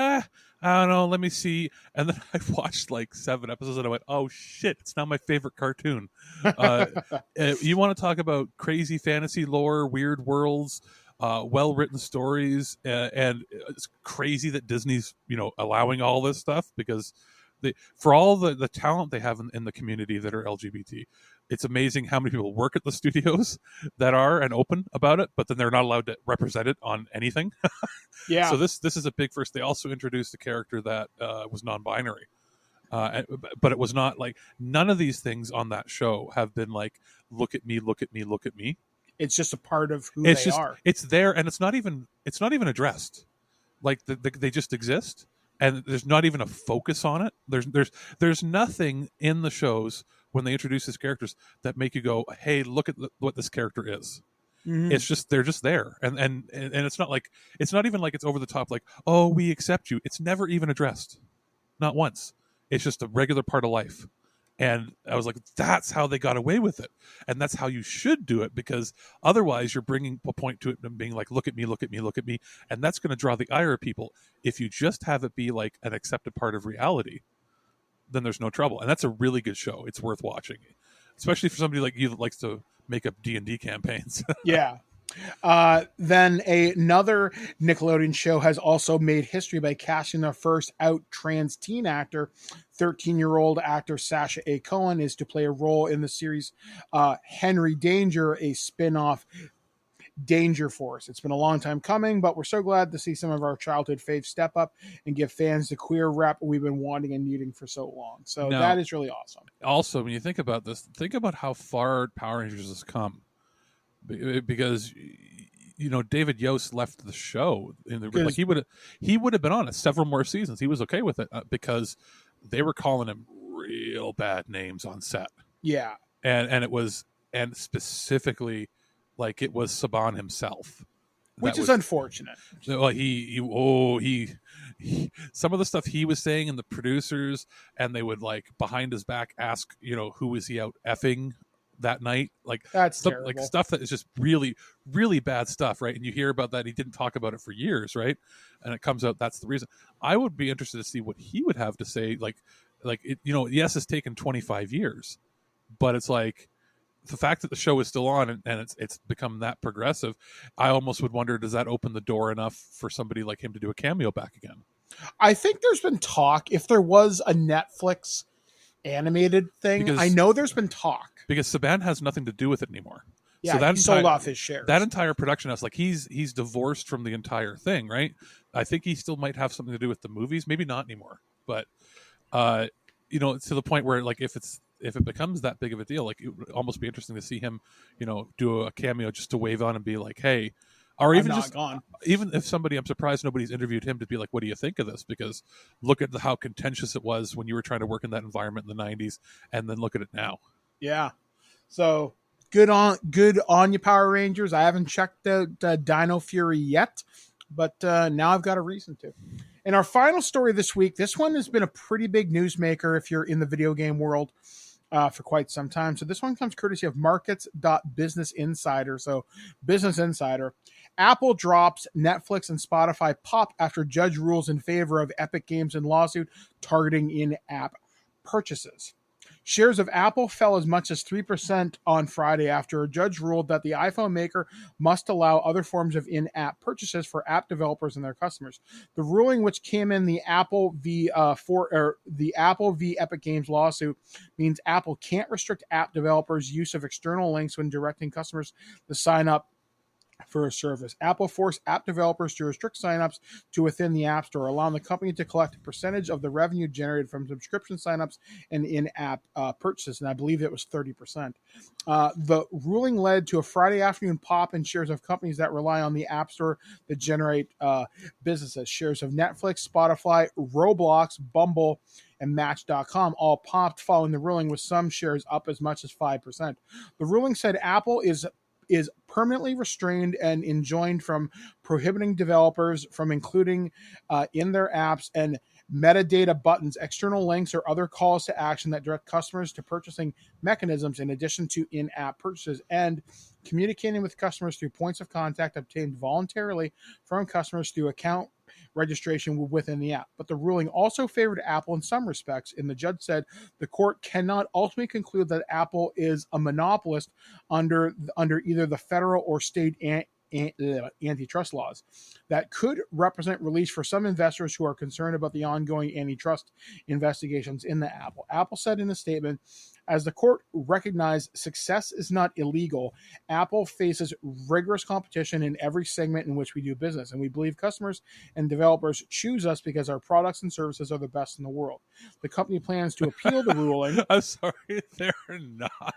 I don't know, let me see. And then I watched like 7 episodes and I went, oh shit, it's now my favorite cartoon. You want to talk about crazy fantasy lore, weird worlds, well-written stories, and it's crazy that Disney's, allowing all this stuff, because for all the talent they have in the community that are LGBT, it's amazing how many people work at the studios that are and open about it, but then they're not allowed to represent it on anything. Yeah. So this is a big first. They also introduced a character that was non-binary, but it was not like, none of these things on that show have been like, look at me, look at me, look at me. It's just a part of who they are. It's there, and it's not even addressed. Like they just exist, and there's not even a focus on it. There's nothing in the shows when they introduce these characters that make you go, hey, look at what this character is. Mm-hmm. It's just, they're just there, and it's not like, it's not even like it's over the top, like, oh, we accept you. It's never even addressed, not once. It's just a regular part of life. And I was like, that's how they got away with it, and that's how you should do it, because otherwise you're bringing a point to it and being like, look at me, look at me, look at me, and that's going to draw the ire of people. If you just have it be like an accepted part of reality, then there's no trouble. And that's a really good show. It's worth watching, especially for somebody like you that likes to make up D&D campaigns. Yeah. Then another Nickelodeon show has also made history by casting their first out trans teen actor. 13-year-old actor Sasha A. Cohen is to play a role in the series Henry Danger, a spin-off Danger Force. It's been a long time coming, but we're so glad to see some of our childhood faves step up and give fans the queer rep we've been wanting and needing for so long. So that is really awesome. Also, when you think about this, think about how far Power Rangers has come, because David Yost left the show like he would have been on it several more seasons. He was okay with it because they were calling him real bad names on set. Yeah, and specifically, like, it was Saban himself, which is unfortunate. Well, he some of the stuff he was saying, and the producers, and they would, like, behind his back ask, who was he out effing that night, like, that's terrible. Like stuff that is just really, really bad stuff, right? And you hear about that. He didn't talk about it for years, right? And it comes out that's the reason. I would be interested to see what he would have to say. Like it, yes, it's taken 25 years, but it's like, the fact that the show is still on and it's become that progressive, I almost would wonder, does that open the door enough for somebody like him to do a cameo back again? I think there's been talk, if there was a Netflix animated thing, because I know there's been talk. Because Saban has nothing to do with it anymore. Yeah, so he sold off his shares. That entire production house, like, he's divorced from the entire thing, right? I think he still might have something to do with the movies, maybe not anymore. But to the point where, like, if it becomes that big of a deal, like, it would almost be interesting to see him, do a cameo just to wave on and be like, hey, or even just gone. Even if somebody, I'm surprised nobody's interviewed him to be like, what do you think of this? Because look at how contentious it was when you were trying to work in that environment in the 90s, and then look at it now. Yeah. So good on you, Power Rangers. I haven't checked the Dino Fury yet, but now I've got a reason to. And our final story this week, this one has been a pretty big newsmaker if you're in the video game world for quite some time. So this one comes courtesy of Markets.Business Insider. So Business Insider. Apple drops Netflix and Spotify pop after judge rules in favor of Epic Games in lawsuit targeting in-app purchases. Shares of Apple fell as much as 3% on Friday after a judge ruled that the iPhone maker must allow other forms of in-app purchases for app developers and their customers. The ruling, which came in the Apple v. Epic Games lawsuit, means Apple can't restrict app developers' use of external links when directing customers to sign up for a service. Apple forced app developers to restrict signups to within the App Store, allowing the company to collect a percentage of the revenue generated from subscription signups and in-app purchases, and I believe it was 30%. The ruling led to a Friday afternoon pop in shares of companies that rely on the App Store that generate businesses. Shares of Netflix, Spotify, Roblox, Bumble, and Match.com all popped following the ruling, with some shares up as much as 5%. The ruling said Apple is permanently restrained and enjoined from prohibiting developers from including in their apps and metadata buttons, external links, or other calls to action that direct customers to purchasing mechanisms in addition to in-app purchases, and communicating with customers through points of contact obtained voluntarily from customers through account registration within the app. But the ruling also favored Apple in some respects, and the judge said the court cannot ultimately conclude that Apple is a monopolist under either the federal or state antitrust laws. That could represent release for some investors who are concerned about the ongoing antitrust investigations in the Apple. Apple said in a statement, as the court recognized success is not illegal, Apple faces rigorous competition in every segment in which we do business, and we believe customers and developers choose us because our products and services are the best in the world. The company plans to appeal the ruling. I'm sorry, they're not.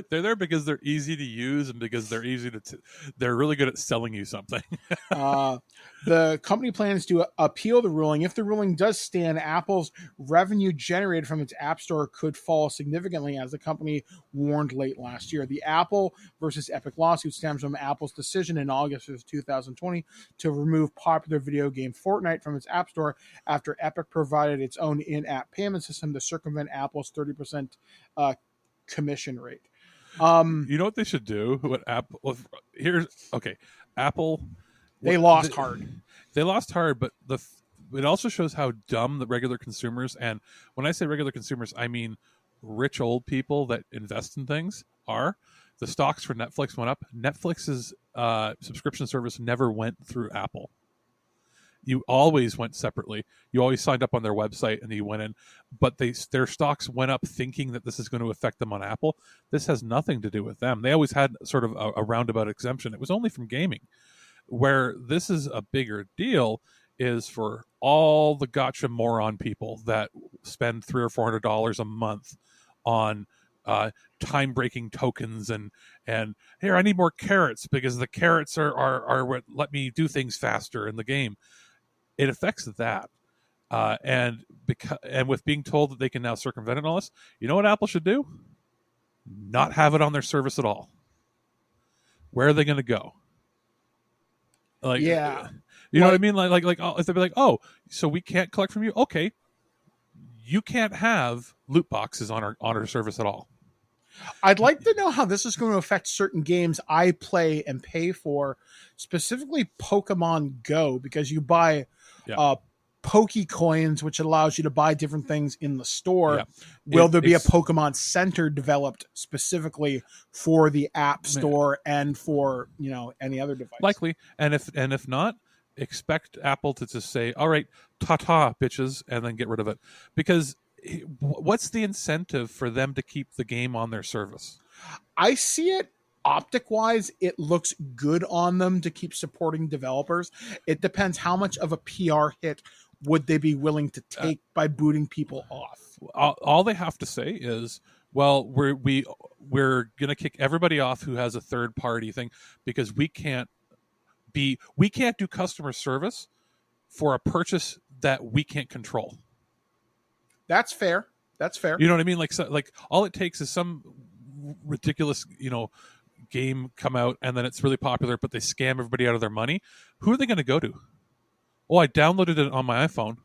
They're there because they're easy to use and because they're easy to. They're really good at selling you something. The company plans to appeal the ruling. If the ruling does stand, Apple's revenue generated from its App Store could fall significantly, as the company warned late last year. The Apple versus Epic lawsuit stems from Apple's decision in August of 2020 to remove popular video game Fortnite from its App Store after Epic provided its own in-app payment system to circumvent Apple's 30% commission rate. You know what they should do? What Apple? Apple. They lost hard. They lost hard, but it also shows how dumb the regular consumers, and when I say regular consumers, I mean rich old people that invest in things are. The stocks for Netflix went up. Netflix's subscription service never went through Apple. You always went separately. You always signed up on their website and you went in, but their stocks went up thinking that this is going to affect them on Apple. This has nothing to do with them. They always had sort of a roundabout exemption. It was only from gaming. Where this is a bigger deal is for all the gotcha moron people that spend $300 or $400 a month on time-breaking tokens and here, I need more carrots because the carrots are what let me do things faster in the game. It affects that. And with being told that they can now circumvent it and all this, you know what Apple should do? Not have it on their service at all. Where are they going to go? Like, yeah, you know what I mean? Like, if they'd be like, oh, so we can't collect from you? Okay, you can't have loot boxes on our service at all. I'd like to know how this is going to affect certain games I play and pay for, specifically Pokemon Go, because you buy Pokecoins, which allows you to buy different things in the store. Yeah. Will there be a Pokemon Center developed specifically for the App Store and for any other device? Likely, and if not, expect Apple to just say, "All right, ta-ta, bitches," and then get rid of it. Because what's the incentive for them to keep the game on their service? I see it. Optic-wise, it looks good on them to keep supporting developers. It depends how much of a PR hit would they be willing to take by booting people off. All they have to say is, well, we're going to kick everybody off who has a third-party thing because we can't do customer service for a purchase that we can't control. That's fair. You know what I mean? Like all it takes is some ridiculous, game come out and then it's really popular, but they scam everybody out of their money. Who are they going to go to? Oh, I downloaded it on my iPhone.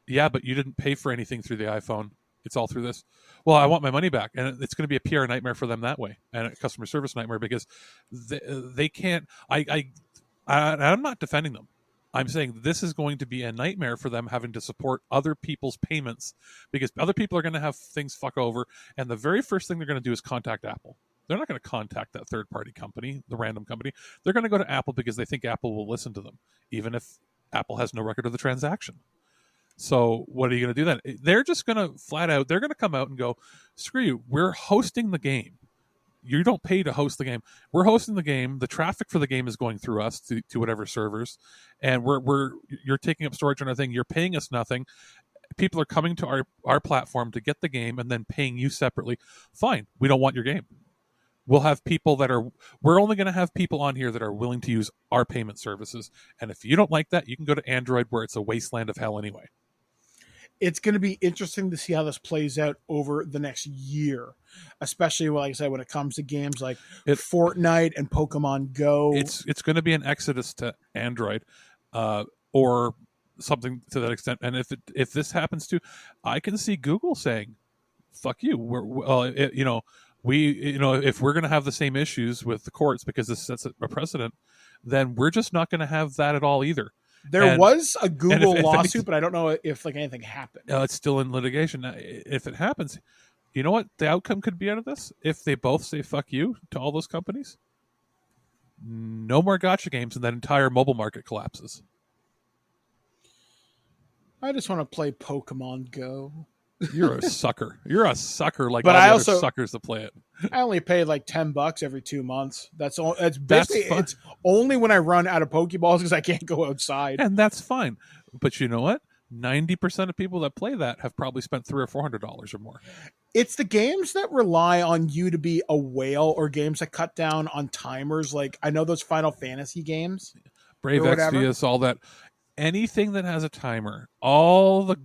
Yeah, but you didn't pay for anything through the iPhone. It's all through this. Well, I want my money back. And it's going to be a PR nightmare for them that way and a customer service nightmare because they can't. I'm not defending them. I'm saying this is going to be a nightmare for them having to support other people's payments because other people are going to have things fuck over. And the very first thing they're going to do is contact Apple. They're not going to contact that third-party company, the random company. They're going to go to Apple because they think Apple will listen to them, even if Apple has no record of the transaction. So what are you going to do then? They're just going to they're going to come out and go, screw you, we're hosting the game. You don't pay to host the game. We're hosting the game. The traffic for the game is going through us to whatever servers, and you're taking up storage on our thing. You're paying us nothing. People are coming to our platform to get the game and then paying you separately. Fine, we don't want your game. We'll have people we're only going to have people on here that are willing to use our payment services. And if you don't like that, you can go to Android where it's a wasteland of hell anyway. It's going to be interesting to see how this plays out over the next year, especially, like I said, when it comes to games like Fortnite and Pokemon Go. It's going to be an exodus to Android or something to that extent. And if this happens to, I can see Google saying, "Fuck you." If we're going to have the same issues with the courts because this sets a precedent, then we're just not going to have that at all either. There was a Google if lawsuit, but I don't know if like anything happened. It's still in litigation. If it happens, you know what the outcome could be out of this? If they both say "fuck you" to all those companies, no more gacha games, and that entire mobile market collapses. I just want to play Pokemon Go. You're a sucker. You're a sucker like But all I the also- other suckers that play it. I only pay like $10 every 2 months. That's all. It's basically fine. it's only when I run out of Pokeballs because I can't go outside. And that's fine. But you know what? 90% of people that play that have probably spent $300 or $400 or more. It's the games that rely on you to be a whale, or games that cut down on timers. Like I know those Final Fantasy games. Brave Or whatever. Exvius, all that. Anything that has a timer, all the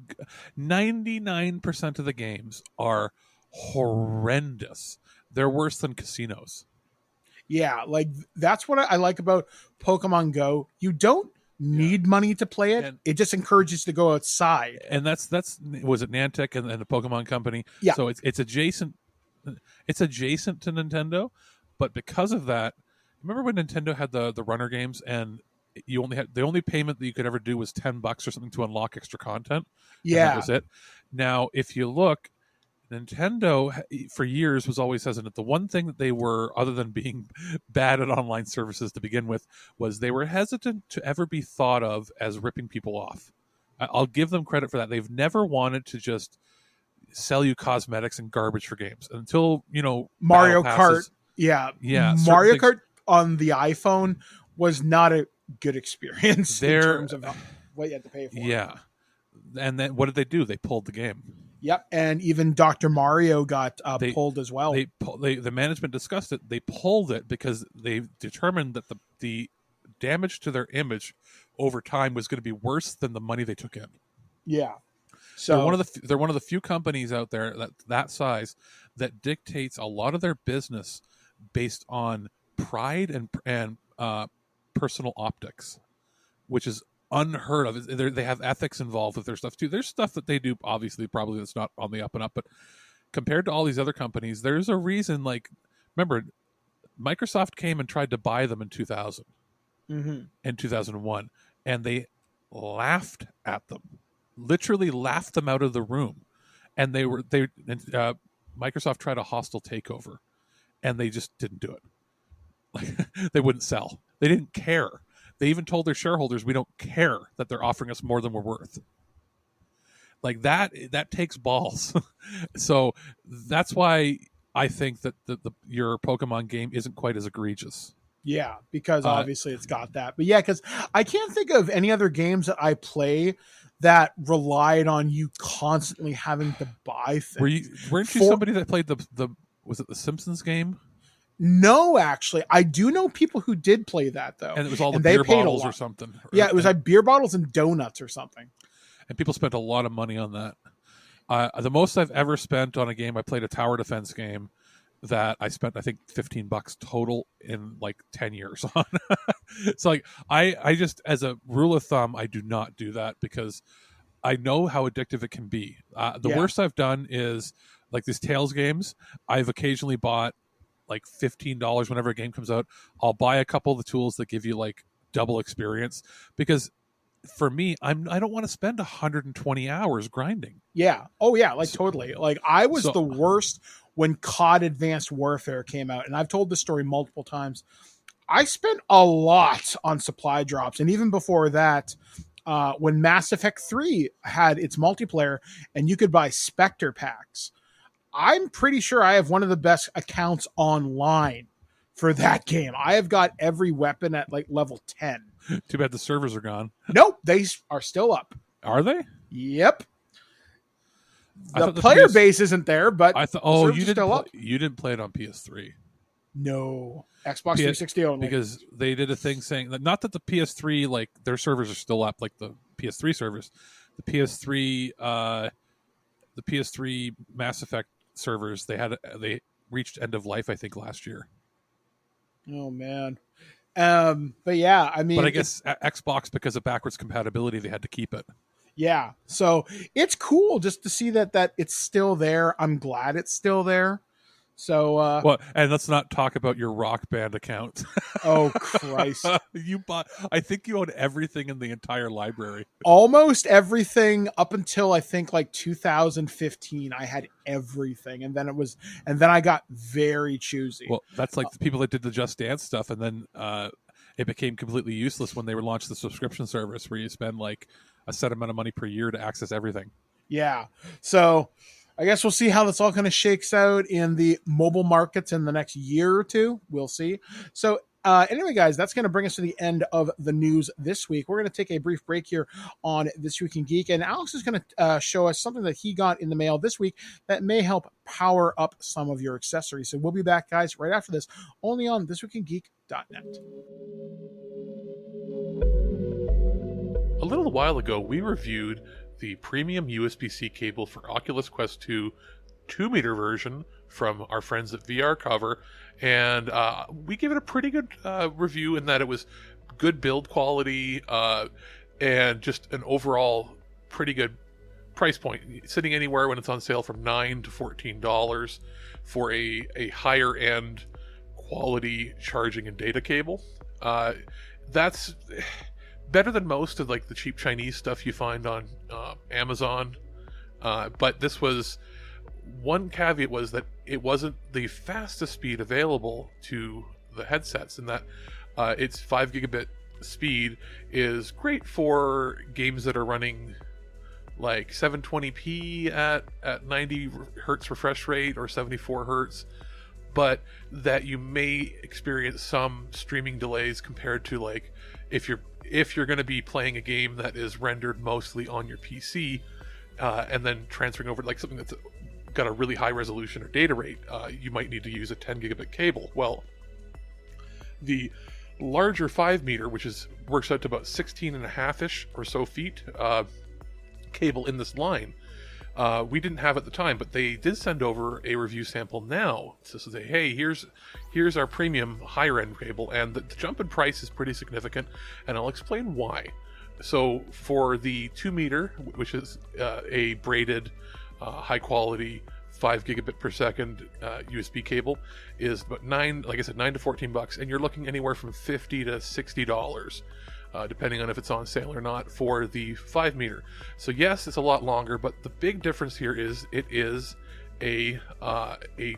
99% of the games are horrendous. They're worse than casinos. Yeah, like that's what I like about Pokemon Go. You don't need money to play it. And- It just encourages you to go outside. And that's was it Niantic and the Pokemon Company? Yeah. So it's adjacent. It's adjacent to Nintendo, but because of that, remember when Nintendo had the runner games and you only had the only payment that you could ever do was $10 or something to unlock extra content. And Yeah. that was it. Now, if you look, Nintendo for years was always hesitant. The one thing that they were, other than being bad at online services to begin with, was they were hesitant to ever be thought of as ripping people off. I'll give them credit for that. They've never wanted to just sell you cosmetics and garbage for games until, Mario battle passes. Kart. Yeah. Yeah, certain Mario things- Kart on the iPhone was not a good experience in terms of what you had to pay for. Yeah. And then what did they do? They pulled the game. Yep. And even Dr. Mario got pulled as well. The management discussed it. They pulled it because they determined that the damage to their image over time was going to be worse than the money they took in. Yeah. So They're one of the few companies out there that size that dictates a lot of their business based on pride and personal optics, which is unheard of. They have ethics involved with their stuff too. There's stuff that they do, obviously, probably that's not on the up and up, but compared to all these other companies, there's a reason. Like, remember, Microsoft came and tried to buy them in 2000, in 2001, and they laughed at them, literally laughed them out of the room, and Microsoft tried a hostile takeover, and they just didn't do it. Like, they wouldn't sell. They didn't care. They even told their shareholders, "We don't care that they're offering us more than we're worth." Like that takes balls. So that's why I think that your Pokemon game isn't quite as egregious. yeah, because obviously it's got that. But yeah, because I can't think of any other games that I play that relied on you constantly having to buy things. Weren't you somebody that played the was it the Simpsons game? No, actually, I do know people who did play that though, And it was all the they beer paid a bottles or lot. something. Yeah, it was like beer bottles and donuts or something. And people spent a lot of money on that. The most I've ever spent on a game, I played a tower defense game that I spent, I think, $15 total in like 10 years on. It's like, I just, as a rule of thumb, I do not do that because I know how addictive it can be. The worst I've done is like these Tales games. I've occasionally bought like $15 whenever a game comes out. I'll buy a couple of the tools that give you like double experience because for me, I don't want to spend 120 hours grinding. Yeah. Oh yeah, like totally. Like I was the worst when COD Advanced Warfare came out, and I've told this story multiple times. I spent a lot on supply drops, and even before that, when Mass Effect 3 had its multiplayer and you could buy Spectre packs, I'm pretty sure I have one of the best accounts online for that game. I have got every weapon at like level 10. Too bad the servers are gone. Nope, they are still up. Are they? Yep. I The thought the player PS base isn't there, but I thought. the Oh, servers are still up. you didn't play it on PS3. No, Xbox 360 only. Because they did a thing saying that not that the PS3 like their servers are still up like the PS3 servers, the PS3 Mass Effect servers they reached end of life I think last year. Oh man, But yeah, I mean, But I guess Xbox, because of backwards compatibility, they had to keep it. yeah. So it's cool just to see that it's still there. I'm glad it's still there. So, Well, and let's not talk about your Rock Band account. oh Christ. I think you own everything in the entire library. Almost everything up until I think like 2015. I had everything, and then I got very choosy. Well, that's like the people that did the Just Dance stuff, and then it became completely useless when they were launched the subscription service where you spend like a set amount of money per year to access everything. Yeah. So I guess we'll see how this all kind of shakes out in the mobile markets in the next year or two. We'll see. So anyway, guys, that's going to bring us to the end of the news this week. We're going to take a brief break here on This Week in Geek, and Alex is going to show us something that he got in the mail this week that may help power up some of your accessories. So we'll be back, guys, right after this, only on thisweekingeek.net. A little while ago, we reviewed the premium USB-C cable for Oculus Quest 2 2-meter version from our friends at VR Cover, and we gave it a pretty good review in that it was good build quality and just an overall pretty good price point, sitting anywhere when it's on sale from $9 to $14 for a higher end quality charging and data cable. That's better than most of like the cheap Chinese stuff you find on Amazon, but this was one caveat, was that it wasn't the fastest speed available to the headsets, and that its 5 gigabit speed is great for games that are running like 720p at 90 hertz refresh rate or 74 hertz, but that you may experience some streaming delays compared to like if you're going to be playing a game that is rendered mostly on your PC and then transferring over to like something that's got a really high resolution or data rate, you might need to use a 10 gigabit cable. Well, the larger 5 meter, which works out to about 16 and a half-ish or so feet cable in this line, we didn't have at the time, but they did send over a review sample now to say, hey, here's our premium higher end cable, and the jump in price is pretty significant, and I'll explain why. So for the 2 meter, which is a braided high quality 5 gigabit per second USB cable, is about $9 to $14, and you're looking anywhere from $50 to $60 depending on if it's on sale or not for the 5 meter. So yes, it's a lot longer, but the big difference here is it is a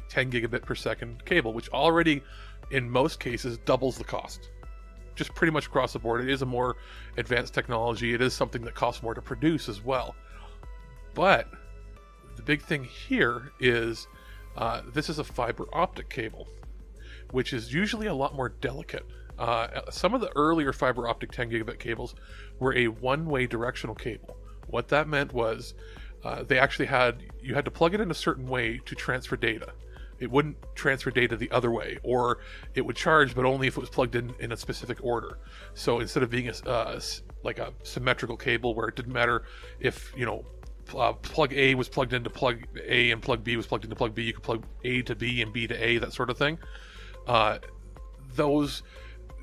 10 gigabit per second cable, which already in most cases doubles the cost. Just pretty much across the board. It is a more advanced technology. It is something that costs more to produce as well. But the big thing here is this is a fiber optic cable, which is usually a lot more delicate. Some of the earlier fiber optic 10 gigabit cables were a one-way directional cable. What that meant was you had to plug it in a certain way to transfer data. It wouldn't transfer data the other way, or it would charge, but only if it was plugged in a specific order. So instead of being like a symmetrical cable where it didn't matter if plug A was plugged into plug A and plug B was plugged into plug B, you could plug A to B and B to A, that sort of thing. Those,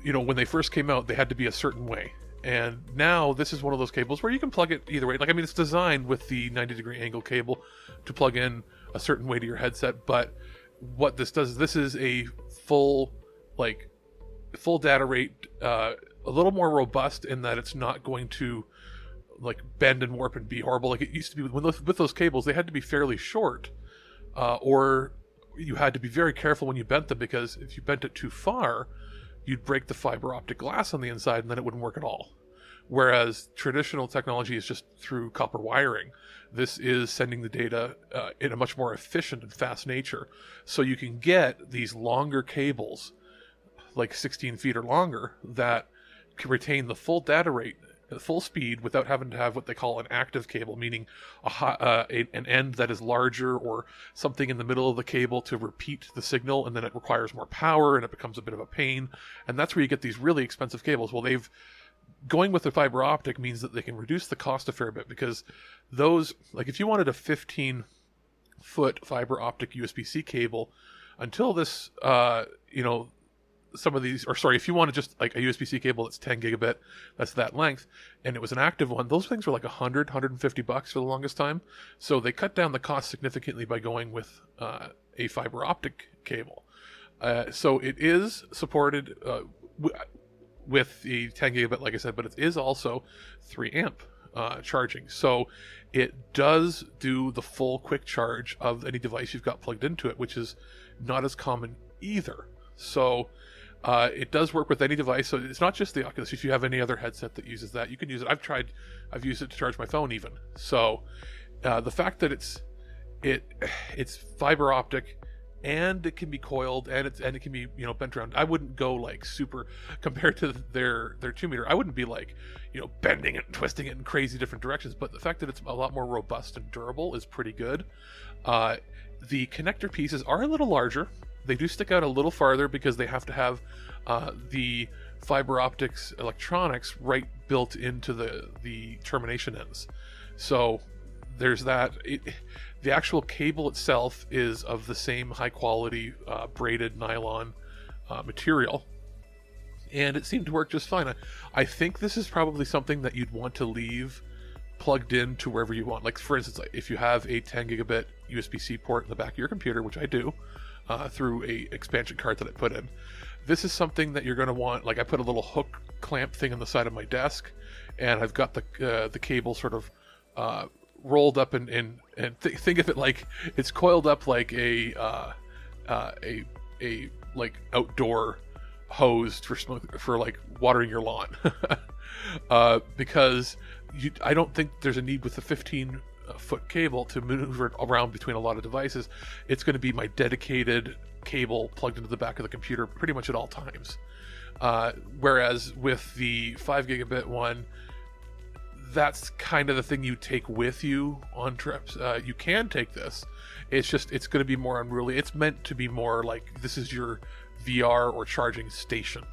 when they first came out, they had to be a certain way. And now this is one of those cables where you can plug it either way. It's designed with the 90-degree angle cable to plug in a certain way to your headset, but what this does is this is a full data rate, a little more robust in that it's not going to bend and warp and be horrible like it used to be with those cables. They had to be fairly short, or you had to be very careful when you bent them, because if you bent it too far, you'd break the fiber optic glass on the inside and then it wouldn't work at all. Whereas traditional technology is just through copper wiring. This is sending the data in a much more efficient and fast nature. So you can get these longer cables, like 16 feet or longer, that can retain the full data rate, full speed, without having to have what they call an active cable, meaning an end that is larger or something in the middle of the cable to repeat the signal, and then it requires more power and it becomes a bit of a pain. And that's where you get these really expensive cables. Well, going with the fiber optic means that they can reduce the cost a fair bit, because those, if you wanted a 15-foot fiber optic USB-C cable, until this, some of these, or sorry, if you wanted just like a USB-C cable that's 10 gigabit, that's that length, and it was an active one, those things were like $150 for the longest time. So they cut down the cost significantly by going with a fiber optic cable. So it is supported with the 10 gigabit, like I said, but it is also 3 amp charging. So it does do the full quick charge of any device you've got plugged into it, which is not as common either. So it does work with any device. So it's not just the Oculus. If you have any other headset that uses that, you can use it. I've used it to charge my phone even. So the fact that it's fiber optic, and it can be coiled, and it can be, you know, bent around. I wouldn't go like super, compared to their 2 meter, I wouldn't be like, you know, bending it and twisting it in crazy different directions. But the fact that it's a lot more robust and durable is pretty good. The connector pieces are a little larger. They do stick out a little farther because they have to have the fiber optics electronics right built into the termination ends. So there's that. The actual cable itself is of the same high quality braided nylon material, and it seemed to work just fine. I think this is probably something that you'd want to leave plugged in to wherever you want. Like, for instance, if you have a 10 gigabit USB-C port in the back of your computer, which I do, through a expansion card that I put in, this is something that you're going to want. Like, I put a little hook clamp thing on the side of my desk, and I've got the cable sort of rolled up and think of it like it's coiled up like a like outdoor hose for like watering your lawn. Because I don't think there's a need with the 15-foot cable to maneuver it around between a lot of devices. It's going to be my dedicated cable plugged into the back of the computer pretty much at all times. Whereas with the 5 gigabit one, that's kind of the thing you take with you on trips. You can take this. It's going to be more unruly. It's meant to be more like this is your VR or charging station.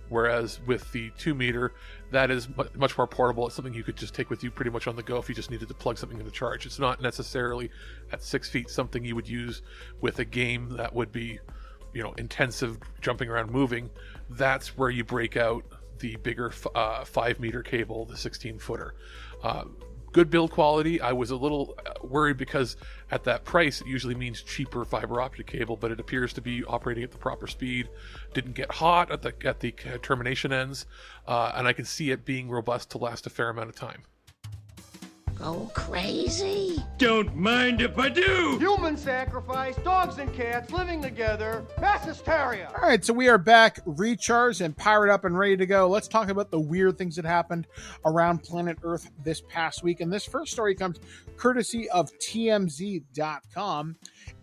Whereas with the 2 meter, that is much more portable. It's something you could just take with you pretty much on the go if you just needed to plug something into charge. It's not necessarily at 6 feet something you would use with a game that would be, you know, intensive, jumping around, moving. That's where you break out the bigger 5 meter cable, the 16-footer. Good build quality. I was a little worried because at that price it usually means cheaper fiber optic cable, but it appears to be operating at the proper speed. Didn't get hot at the termination ends, and I can see it being robust to last a fair amount of time. Go crazy? Don't mind if I do! Human sacrifice, dogs and cats living together, mass hysteria. All right, so we are back, recharged and powered up and ready to go. Let's talk about the weird things that happened around planet Earth this past week. And this first story comes courtesy of TMZ.com.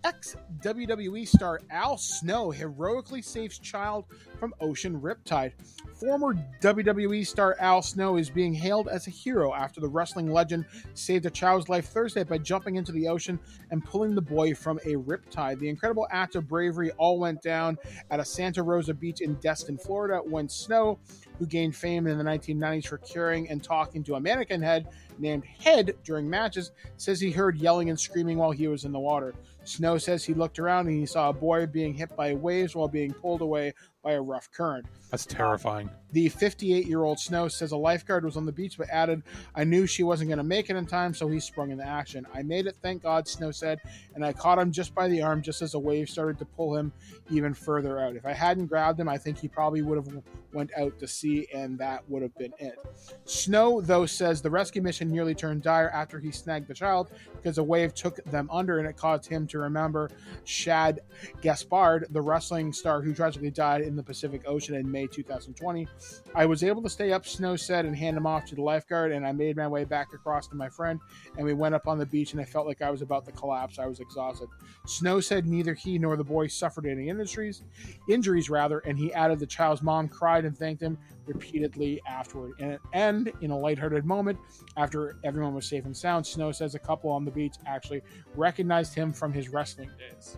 Ex-WWE star Al Snow heroically saves child from ocean riptide. Former WWE star Al Snow is being hailed as a hero after the wrestling legend saved a child's life Thursday by jumping into the ocean and pulling the boy from a riptide. The incredible act of bravery all went down at a Santa Rosa beach in Destin, Florida, when Snow, who gained fame in the 1990s for carrying and talking to a mannequin head named Head during matches, says he heard yelling and screaming while he was in the water. Snow says he looked around and he saw a boy being hit by waves while being pulled away by a rough current. That's terrifying. The 58-year-old Snow says a lifeguard was on the beach but added, "I knew she wasn't going to make it in time, so he sprung into action. I made it, thank God," Snow said, "and I caught him just by the arm just as a wave started to pull him even further out. If I hadn't grabbed him, I think he probably would have went out to sea, and that would have been it." Snow, though, says the rescue mission nearly turned dire after he snagged the child because a wave took them under, and it caused him to remember Shad Gaspard, the wrestling star who tragically died in the Pacific Ocean in May 2020. "I was able to stay up," Snow said, "and hand him off to the lifeguard, and I made my way back across to my friend, and we went up on the beach, and I felt like I was about to collapse. I was exhausted." Snow said neither he nor the boy suffered any injuries, and he added the child's mom cried and thanked him repeatedly afterward. And in a lighthearted moment, after everyone was safe and sound, Snow says a couple on the beach actually recognized him from his wrestling days.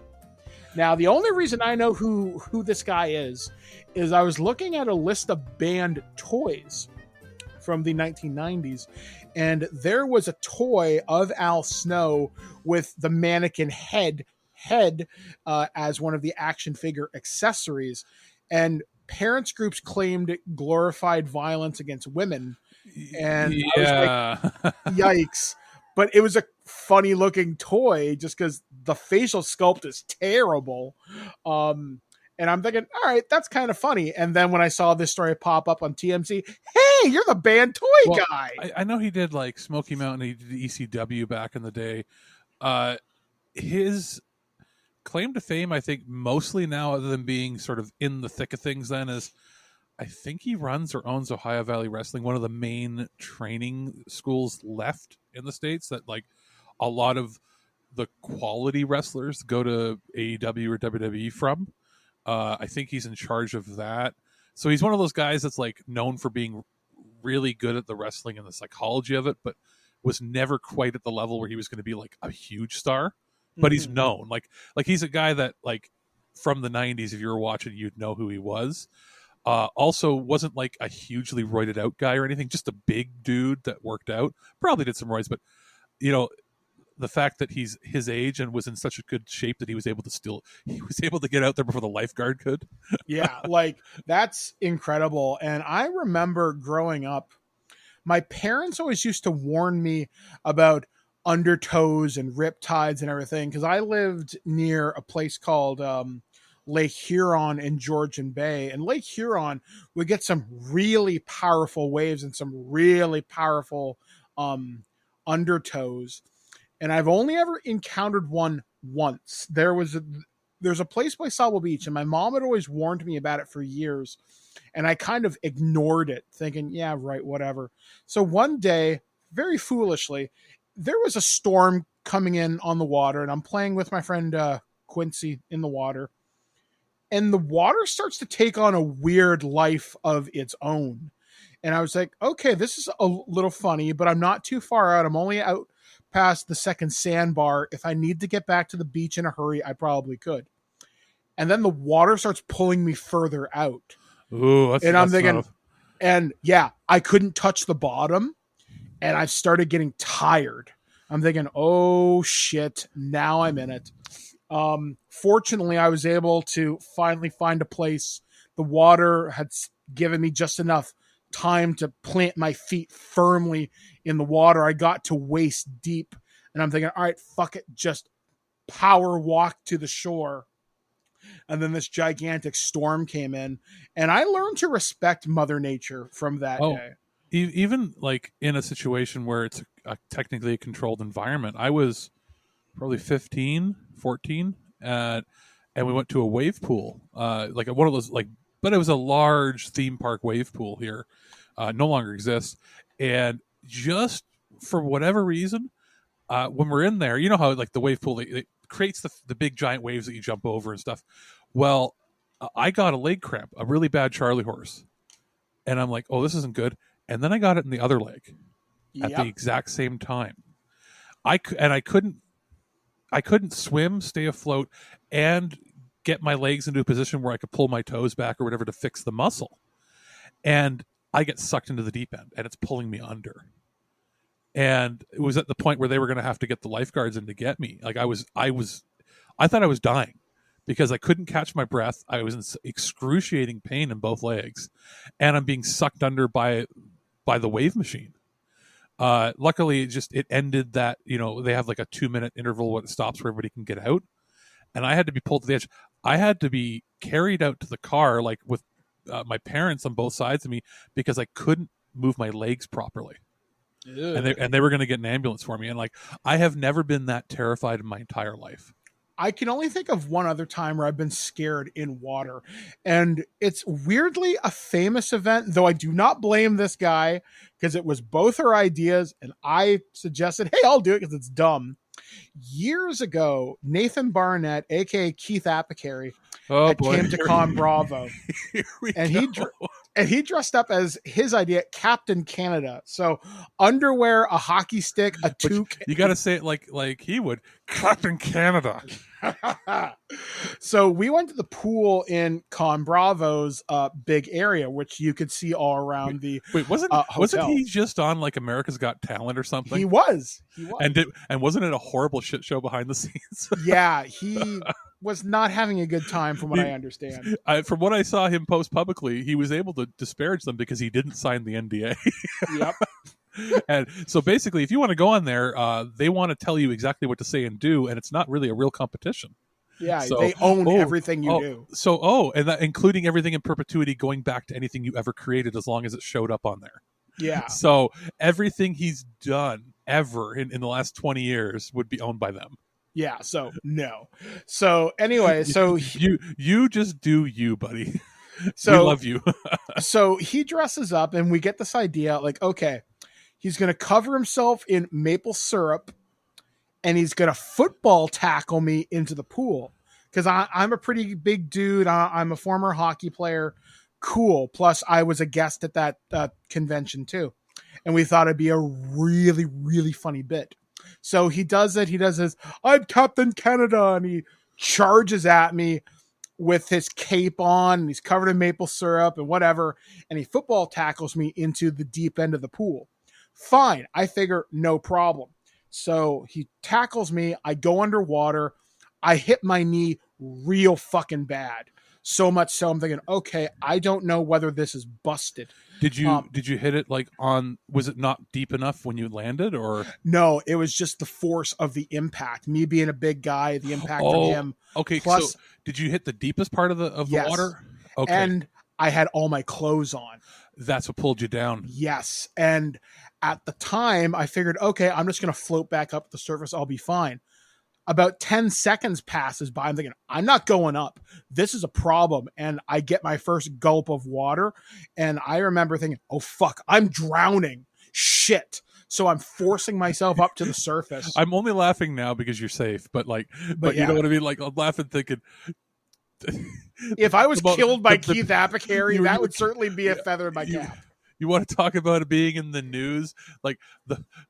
Now, the only reason I know who this guy is I was looking at a list of banned toys from the 1990s, and there was a toy of Al Snow with the mannequin head as one of the action figure accessories. And parents groups claimed it glorified violence against women, and I Yeah. was like, yikes. But it was a funny looking toy just because the facial sculpt is terrible. And I'm thinking, all right, that's kind of funny. And then when I saw this story pop up on TMZ, hey, you're the band toy guy. I know he did like Smoky Mountain, he did ECW back in the day. His claim to fame, I think, mostly now, other than being sort of in the thick of things then, is I think he runs or owns Ohio Valley Wrestling, one of the main training schools left in the States that like a lot of the quality wrestlers go to AEW or WWE from. I think he's in charge of that. So he's one of those guys that's like known for being really good at the wrestling and the psychology of it, but was never quite at the level where he was going to be like a huge star. But he's known. Like he's a guy that like from the 90s, if you were watching, you'd know who he was. Also wasn't like a hugely roided out guy or anything, just a big dude that worked out. Probably did some roids, but you know, the fact that he's his age and was in such a good shape that he was able to get out there before the lifeguard could. Yeah, like that's incredible. And I remember growing up, my parents always used to warn me about undertows and riptides and everything, because I lived near a place called Lake Huron in Georgian Bay, and Lake Huron would get some really powerful waves and some really powerful undertows. And I've only ever encountered one once. There's a place by Sable Beach, and my mom had always warned me about it for years, and I kind of ignored it, thinking, yeah, right, whatever. So one day, very foolishly, there was a storm coming in on the water, and I'm playing with my friend Quincy in the water, and the water starts to take on a weird life of its own. And I was like, okay, this is a little funny, but I'm not too far out. I'm only out past the second sandbar. If I need to get back to the beach in a hurry, I probably could. And then the water starts pulling me further out. Ooh, and I'm thinking, and yeah, I couldn't touch the bottom, and I started getting tired. I'm thinking, oh shit, now I'm in it. Fortunately, I was able to finally find a place. The water had given me just enough time to plant my feet firmly in the water. I got to waist deep, and I'm thinking, all right, fuck it, just power walk to the shore. And then this gigantic storm came in, and I learned to respect Mother Nature from that day. Even like in a situation where it's technically a controlled environment, I was probably 15, 14, and we went to a wave pool, like one of those, like, but it was a large theme park wave pool here, no longer exists. And just for whatever reason, when we're in there, you know how like the wave pool, it creates the big giant waves that you jump over and stuff. Well, I got a leg cramp, a really bad Charlie horse, and I'm like, oh, this isn't good. And then I got it in the other leg at the exact same time. I couldn't swim, stay afloat, and get my legs into a position where I could pull my toes back or whatever to fix the muscle. And I get sucked into the deep end, and it's pulling me under. And it was at the point where they were going to have to get the lifeguards in to get me. Like I thought I was dying because I couldn't catch my breath. I was in excruciating pain in both legs, and I'm being sucked under by the wave machine. Luckily, it ended that, you know, they have like a 2-minute interval when it stops where everybody can get out. And I had to be pulled to the edge. I had to be carried out to the car, like with my parents on both sides of me, because I couldn't move my legs properly. And they were going to get an ambulance for me. And like, I have never been that terrified in my entire life. I can only think of one other time where I've been scared in water, and it's weirdly a famous event, though I do not blame this guy because it was both our ideas, and I suggested, hey, I'll do it because it's dumb. Years ago, Nathan Barnett, aka Keith Apicary, came to Con Bravo, and he dressed up as his idea, Captain Canada. So underwear, a hockey stick, a toque. You got to say it like he would, Captain Canada. So we went to the pool in Con Bravo's big area, which you could see all around the wasn't he just on like America's Got Talent or something? He was. And wasn't it a horrible shit show behind the scenes? Yeah, he was not having a good time, from what I understand. From what I saw him post publicly, he was able to disparage them because he didn't sign the NDA. Yep. And so basically, if you want to go on there, they want to tell you exactly what to say and do, and it's not really a real competition. Yeah, So, they own everything you do. So, and that, including everything in perpetuity, going back to anything you ever created, as long as it showed up on there. Yeah. So everything he's done ever in the last 20 years would be owned by them. Yeah. So no. So anyway, so you just do you, buddy. So we love you. So he dresses up, and we get this idea, like, okay, he's going to cover himself in maple syrup, and he's going to football tackle me into the pool, because I'm a pretty big dude. I'm a former hockey player. Cool. Plus, I was a guest at that convention too, and we thought it'd be a really, really funny bit. So he does it. He does his, I'm Captain Canada, and he charges at me with his cape on, and he's covered in maple syrup and whatever, and he football tackles me into the deep end of the pool. Fine. I figure no problem. So he tackles me. I go underwater. I hit my knee real fucking bad. So much so I'm thinking, okay, I don't know whether this is busted. Did you hit it like on, was it not deep enough when you landed, or? No, it was just the force of the impact. Me being a big guy, the impact from him. Okay. Plus, so did you hit the deepest part of the yes. water? Okay. And I had all my clothes on. That's what pulled you down. Yes. And at the time I figured, okay, I'm just going to float back up the surface. I'll be fine. About 10 seconds passes by. I'm thinking, I'm not going up. This is a problem. And I get my first gulp of water. And I remember thinking, oh, fuck, I'm drowning. Shit. So I'm forcing myself up to the surface. I'm only laughing now because you're safe. But yeah. You know what I mean? Like, I'm laughing thinking. If I was killed by Keith Apicary, that would certainly be a feather in my cap. You want to talk about it being in the news? Like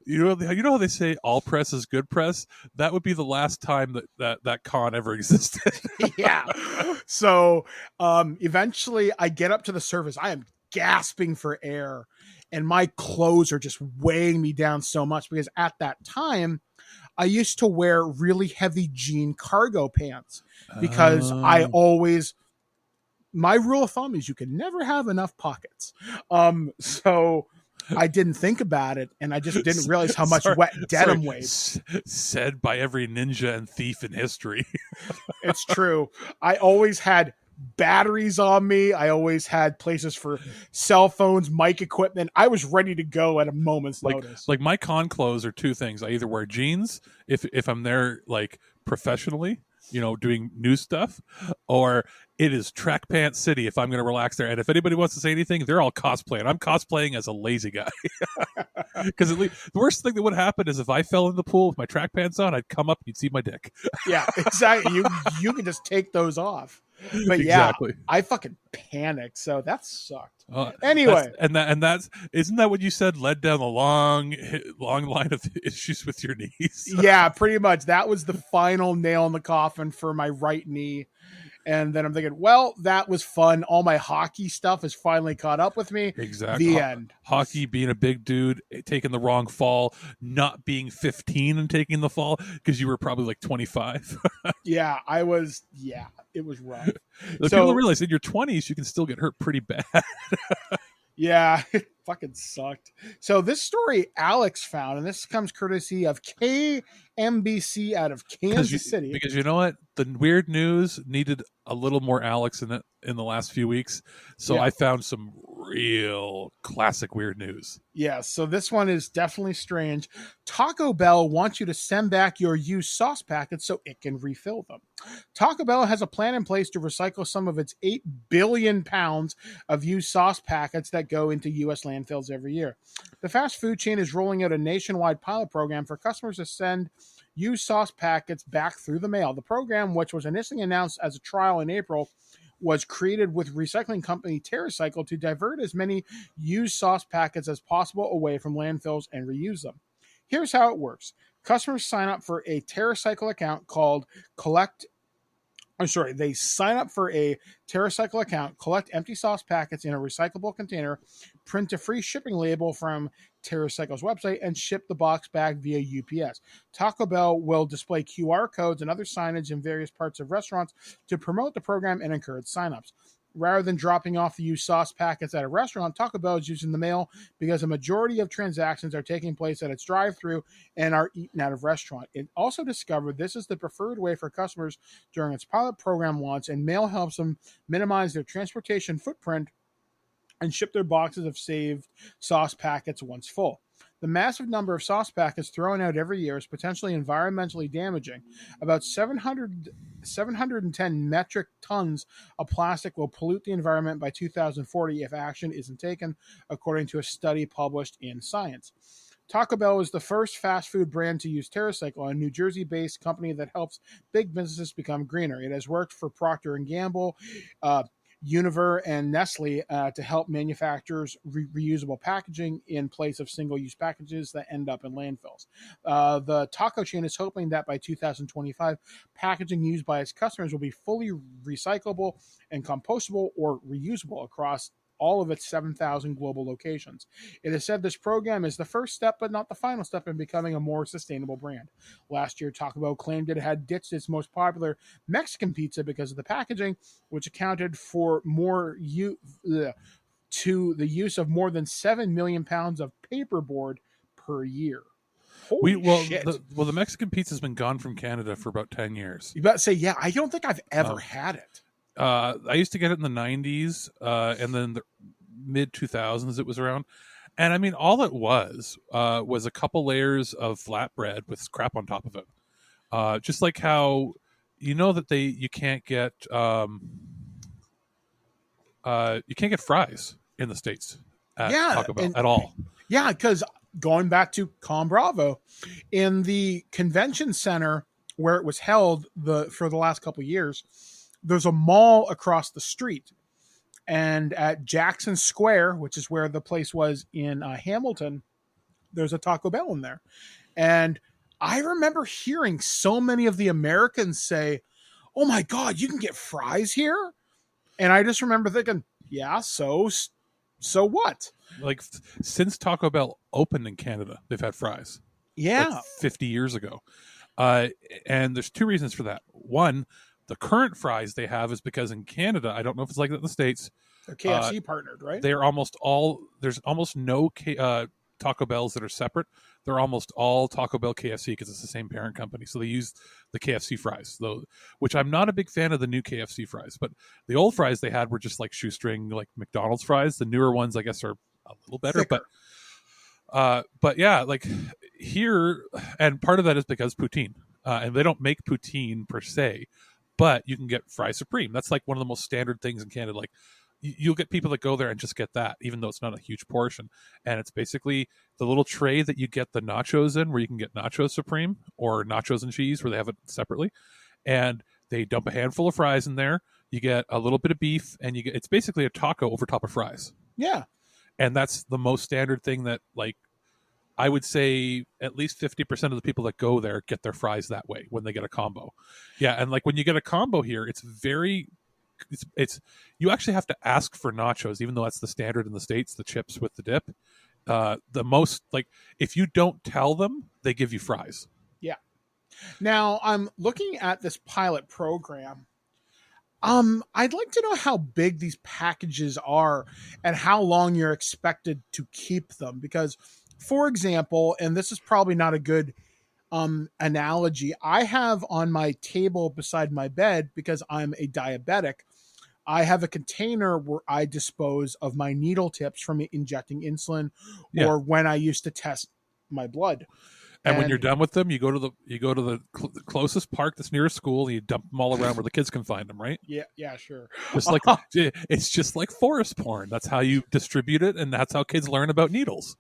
you know how they say all press is good press? That would be the last time that con ever existed. Yeah. So eventually I get up to the surface. I am gasping for air, and my clothes are just weighing me down so much, because at that time I used to wear really heavy jean cargo pants, because my rule of thumb is you can never have enough pockets. So I didn't think about it, and I just didn't realize how much wet denim weighed. Said by every ninja and thief in history. It's true. I always had batteries on me. I always had places for cell phones, mic equipment. I was ready to go at a moment's notice. Like my con clothes are two things. I either wear jeans if I'm there like professionally, doing news stuff, or it is track pants city if I'm going to relax there. And if anybody wants to say anything, they're all cosplaying. I'm cosplaying as a lazy guy. Because the worst thing that would happen is if I fell in the pool with my track pants on, I'd come up and you'd see my dick. Yeah, exactly. You can just take those off. But exactly. Yeah, I fucking panicked. So that sucked. Anyway, that's isn't that what you said led down the long line of issues with your knees? Yeah, pretty much. That was the final nail in the coffin for my right knee. And then I'm thinking, well, that was fun. All my hockey stuff has finally caught up with me. Exactly. The end. Hockey, being a big dude, taking the wrong fall, not being 15 and taking the fall because you were probably like 25. Yeah, I was. Yeah, it was rough. People realize in your 20s, you can still get hurt pretty bad. Yeah, it fucking sucked. So this story Alex found, and this comes courtesy of KMBC out of Kansas City. Because you know what? The weird news needed a little more Alex in it in the last few weeks. So yeah. I found some real classic weird news. Yeah, so this one is definitely strange. Taco Bell wants you to send back your used sauce packets so it can refill them. Taco Bell has a plan in place to recycle some of its 8 billion pounds of used sauce packets that go into U.S. landfills every year. The fast food chain is rolling out a nationwide pilot program for customers to send used sauce packets back through the mail. The program, which was initially announced as a trial in April, was created with recycling company TerraCycle to divert as many used sauce packets as possible away from landfills and reuse them. Here's how it works. Customers sign up for a TerraCycle account called Collect They sign up for a TerraCycle account, collect empty sauce packets in a recyclable container, print a free shipping label from TerraCycle's website, and ship the box back via UPS. Taco Bell will display QR codes and other signage in various parts of restaurants to promote the program and encourage signups. Rather than dropping off the used sauce packets at a restaurant, Taco Bell is using the mail because a majority of transactions are taking place at its drive-thru and are eaten out of restaurant. It also discovered this is the preferred way for customers during its pilot program launch, and mail helps them minimize their transportation footprint and ship their boxes of saved sauce packets once full. The massive number of sauce packets thrown out every year is potentially environmentally damaging. About 710 metric tons of plastic will pollute the environment by 2040 if action isn't taken, according to a study published in Science. Taco Bell is the first fast food brand to use TerraCycle, a New Jersey-based company that helps big businesses become greener. It has worked for Procter & Gamble, Unilever, and Nestle to help manufacturers reusable packaging in place of single-use packages that end up in landfills. The taco chain is hoping that by 2025, packaging used by its customers will be fully recyclable and compostable or reusable across all of its 7,000 global locations. It is said this program is the first step, but not the final step in becoming a more sustainable brand. Last year, Taco Bell claimed it had ditched its most popular Mexican pizza because of the packaging, which accounted for to the use of more than 7 million pounds of paperboard per year. Holy shit. The Mexican pizza's been gone from Canada for about 10 years. You about to say, yeah, I don't think I've ever had it. I used to get it in the 90s, and then the mid 2000s it was around. And I mean, all it was a couple layers of flatbread with crap on top of it. Just like how, that you can't get fries in the States at Taco Bell at all. Yeah, because going back to Con Bravo, in the convention center where it was held for the last couple of years, there's a mall across the street, and at Jackson Square, which is where the place was in Hamilton, there's a Taco Bell in there. And I remember hearing so many of the Americans say, "Oh my God, you can get fries here?" And I just remember thinking, yeah, so what? Like, since Taco Bell opened in Canada, they've had fries. Yeah. Like 50 years ago. And there's two reasons for that. One, the current fries they have is because in Canada, I don't know if it's like that in the States. They're KFC partnered, right? There's almost no Taco Bells that are separate. They're almost all Taco Bell KFC because it's the same parent company. So they use the KFC fries, though, which I'm not a big fan of the new KFC fries. But the old fries they had were just like shoestring, like McDonald's fries. The newer ones, I guess, are a little better. Thicker. But yeah, like here, and part of that is because poutine. And they don't make poutine per se, but you can get fry supreme. That's like one of the most standard things in Canada. Like you'll get people that go there and just get that, even though it's not a huge portion. And it's basically the little tray that you get the nachos in, where you can get nachos supreme or nachos and cheese, where they have it separately. And they dump a handful of fries in there. You get a little bit of beef, and it's basically a taco over top of fries. Yeah. And that's the most standard thing that, like, I would say at least 50% of the people that go there get their fries that way when they get a combo. Yeah, and like when you get a combo here, it's you actually have to ask for nachos, even though that's the standard in the States, the chips with the dip. The most, like, if you don't tell them, they give you fries. Yeah. Now, I'm looking at this pilot program. I'd like to know how big these packages are and how long you're expected to keep them, because, for example, and this is probably not a good analogy, I have on my table beside my bed, because I'm a diabetic, I have a container where I dispose of my needle tips from injecting insulin or when I used to test my blood. And when you're done with them, you go to the closest park that's nearest school, and you dump them all around where the kids can find them, right? Yeah, sure. Just like it's just like forest porn. That's how you distribute it, and that's how kids learn about needles.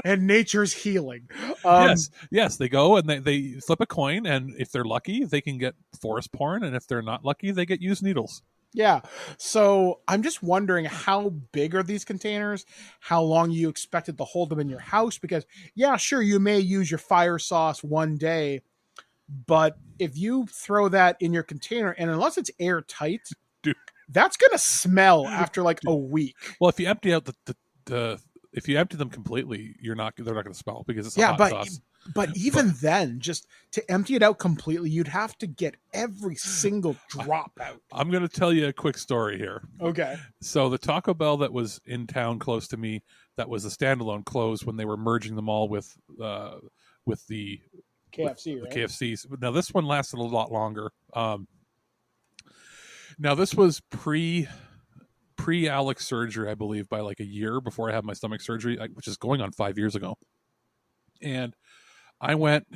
And nature's healing. Yes, they go and they flip a coin, and if they're lucky, they can get forest porn, and if they're not lucky, they get used needles. Yeah. So I'm just wondering, how big are these containers? How long you expected to hold them in your house? Because, yeah, sure, you may use your fire sauce one day, But if you throw that in your container, and unless it's airtight, Dude. that's gonna smell after like a week. Well, if you empty out if you empty them completely, they're not going to smell because it's a hot sauce. But even then, just to empty it out completely, you'd have to get every single drop out. I'm going to tell you a quick story here. Okay. So the Taco Bell that was in town close to me, that was a standalone, closed when they were merging them all with the KFC, with right? KFCs. Now this one lasted a lot longer. Now this was pre Alex surgery, I believe, by like a year before I had my stomach surgery, which is going on 5 years ago. And I went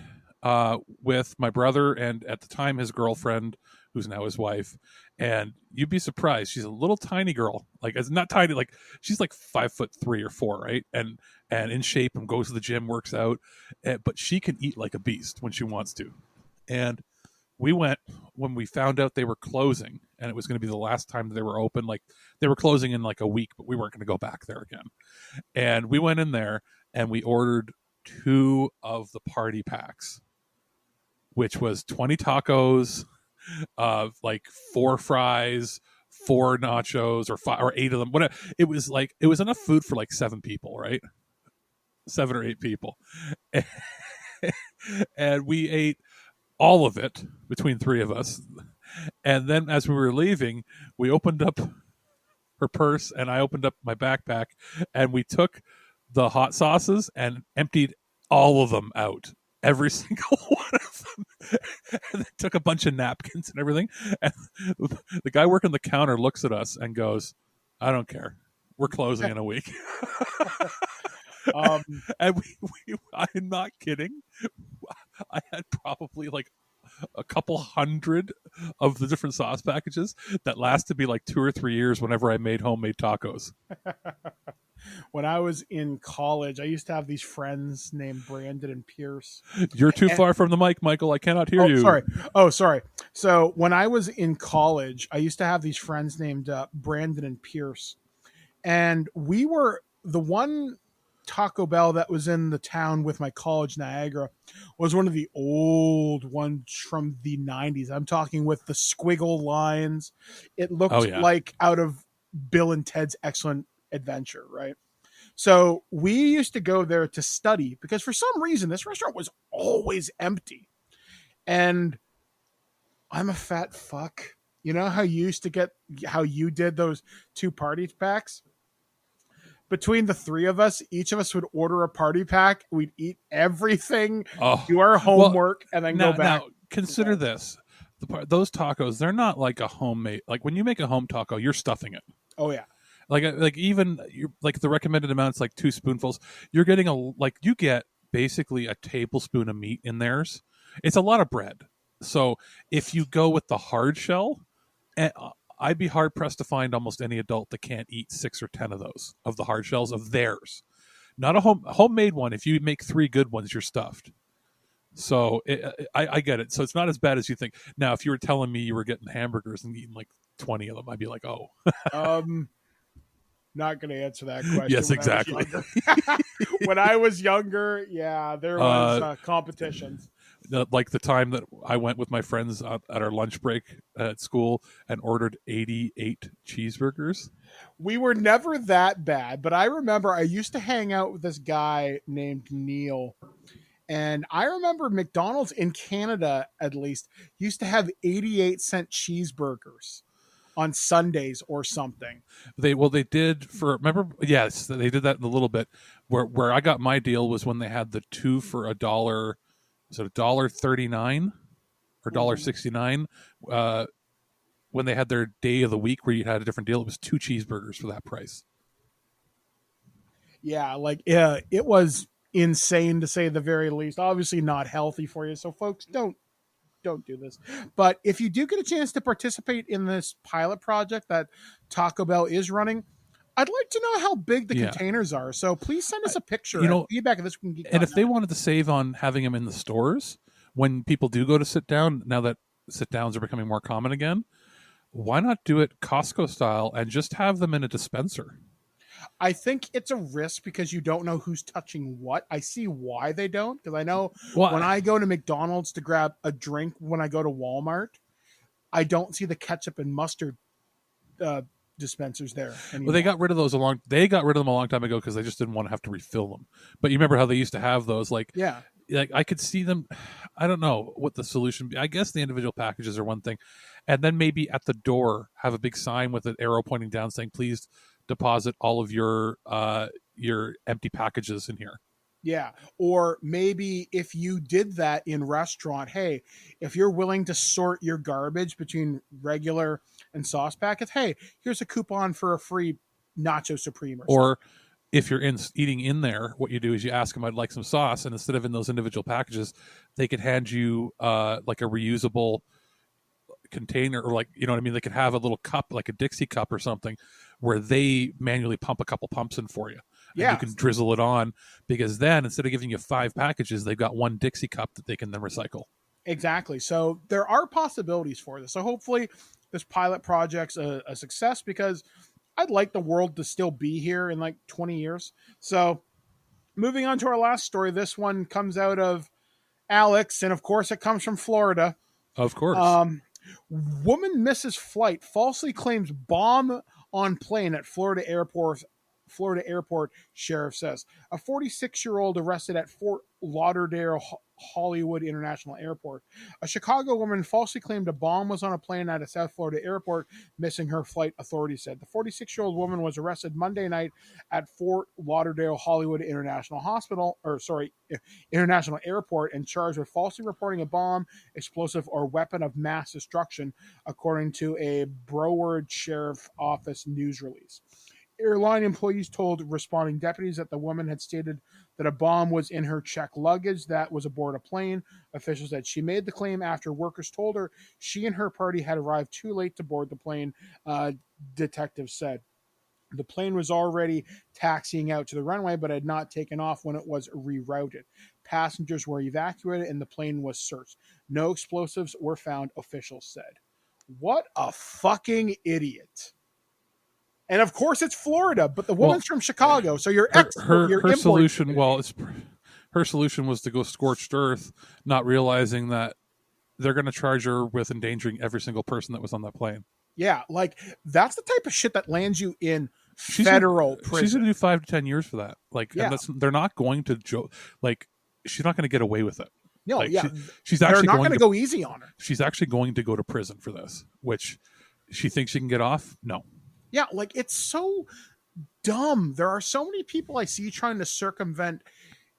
with my brother and at the time his girlfriend, who's now his wife. And you'd be surprised. She's a little tiny girl. Like, it's not tiny. Like, she's like 5'3" or 4", right? And in shape and goes to the gym, works out. But she can eat like a beast when she wants to. And we went when we found out they were closing and it was going to be the last time they were open. Like, they were closing in like a week, but we weren't going to go back there again. And we went in there and we ordered 2 of the party packs, which was 20 tacos, like 4 fries, 4 nachos, or 5 or 8 of them. Whatever. It was enough food for like 7 people, right? 7 or 8 people. And we ate all of it between 3 of us. And then as we were leaving, we opened up her purse and I opened up my backpack and we took the hot sauces and emptied all of them out. Every single one of them. And they took a bunch of napkins and everything. And the guy working the counter looks at us and goes, I don't care. We're closing in a week. And I'm not kidding. I had probably like a couple hundred of the different sauce packages that lasted me like 2 or 3 years whenever I made homemade tacos. When I was in college, I used to have these friends named Brandon and Pierce. You're too far from the mic, Michael. I cannot hear you. Sorry. Oh, sorry. So when I was in college, I used to have these friends named Brandon and Pierce. And we were the one Taco Bell that was in the town with my college, Niagara, was one of the old ones from the 90s. I'm talking with the squiggle lines. It looked like out of Bill and Ted's Excellent Adventure, right? So we used to go there to study because for some reason this restaurant was always empty. And I'm a fat fuck. You know how you used to get how you did those 2 party packs? Between the 3 of us, each of us would order a party pack. We'd eat everything, do our homework, and then go back. Now, consider this. Those tacos, they're not like a homemade. Like when you make a home taco, you're stuffing it. Oh, yeah. Like even like the recommended amount is like 2 spoonfuls. You're getting you get basically a tablespoon of meat in theirs. It's a lot of bread. So if you go with the hard shell, I'd be hard pressed to find almost any adult that can't eat 6 or 10 of those, of the hard shells of theirs. Not a homemade one. If you make 3 good ones, you're stuffed. So I get it. So it's not as bad as you think. Now, if you were telling me you were getting hamburgers and eating like 20 of them, I'd be like, oh. Not going to answer that question. Yes, exactly. When I was younger, yeah, there was competitions. Like the time that I went with my friends at our lunch break at school and ordered 88 cheeseburgers. We were never that bad, but I remember I used to hang out with this guy named Neil. And I remember McDonald's in Canada, at least, used to have 88-cent cheeseburgers on Sundays or something. They did yes, they did that in a little bit. Where I got my deal was when they had the 2 for $1. Was it $1.39 or $1.69? When they had their day of the week where you had a different deal, it was 2 cheeseburgers for that price. Yeah, it was insane to say the very least. Obviously not healthy for you. So folks, don't do this. But if you do get a chance to participate in this pilot project that Taco Bell is running, I'd like to know how big the containers are. So please send us a picture. Feedback of this. And if they wanted to save on having them in the stores, when people do go to sit down, now that sit downs are becoming more common again, why not do it Costco style and just have them in a dispenser? I think it's a risk because you don't know who's touching what. I see why they don't, because I know when I go to McDonald's to grab a drink when I go to Walmart, I don't see the ketchup and mustard dispensers there anymore. Well, they got rid of those a long time ago because they just didn't want to have to refill them. But you remember how they used to have those, like I could see them. I don't know what the solution be. I guess the individual packages are one thing, and then maybe at the door have a big sign with an arrow pointing down saying, "Please deposit all of your empty packages in here." Yeah. Or maybe if you did that in restaurant, hey, if you're willing to sort your garbage between regular and sauce packets, hey, here's a coupon for a free nacho supreme or if you're eating in there, what you do is you ask them, I'd like some sauce, and instead of in those individual packages, they could hand you like a reusable container, or like, you know what I mean? They could have a little cup, like a Dixie cup or something, where they manually pump a couple pumps in for you. And you can drizzle it on, because then instead of giving you 5 packages, they've got one Dixie cup that they can then recycle. Exactly. So there are possibilities for this. So hopefully this pilot project's a success, because I'd like the world to still be here in like 20 years. So moving on to our last story. This one comes out of Alex, and of course it comes from Florida. Of course. Woman misses flight, falsely claims bomb on plane at Florida airport, sheriff says. A 46-year-old arrested at Fort Lauderdale Hollywood International Airport. A Chicago woman falsely claimed a bomb was on a plane at a South Florida airport, missing her flight, authorities said. The 46-year-old woman was arrested Monday night at Fort Lauderdale Hollywood International International Airport and charged with falsely reporting a bomb, explosive, or weapon of mass destruction, according to a Broward Sheriff Office news release. Airline employees told responding deputies that the woman had stated that a bomb was in her checked luggage that was aboard a plane. Officials said she made the claim after workers told her she and her party had arrived too late to board the plane, detectives said. The plane was already taxiing out to the runway, but had not taken off when it was rerouted. Passengers were evacuated and the plane was searched. No explosives were found, officials said. What a fucking idiot. And of course, it's Florida, but the woman's from Chicago, so you're her solution. Well, her solution was to go scorched earth, not realizing that they're going to charge her with endangering every single person that was on that plane. Yeah, like that's the type of shit that lands you in federal prison. She's going to do 5 to 10 years for that. Like, and they're not going to like, she's not going to get away with it. No, like, yeah, she's actually not going to go easy on her. She's actually going to go to prison for this, which she thinks she can get off. No. Yeah, like it's so dumb. There are so many people I see trying to circumvent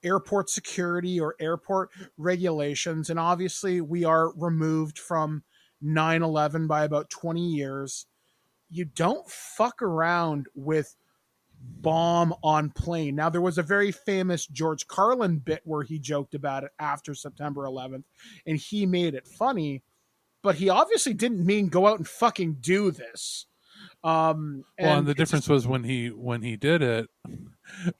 airport security or airport regulations. And obviously we are removed from 9/11 by about 20 years. You don't fuck around with bomb on plane. Now, there was a very famous George Carlin bit where he joked about it after September 11th, and he made it funny, but he obviously didn't mean go out and fucking do this. And the difference was when he did it,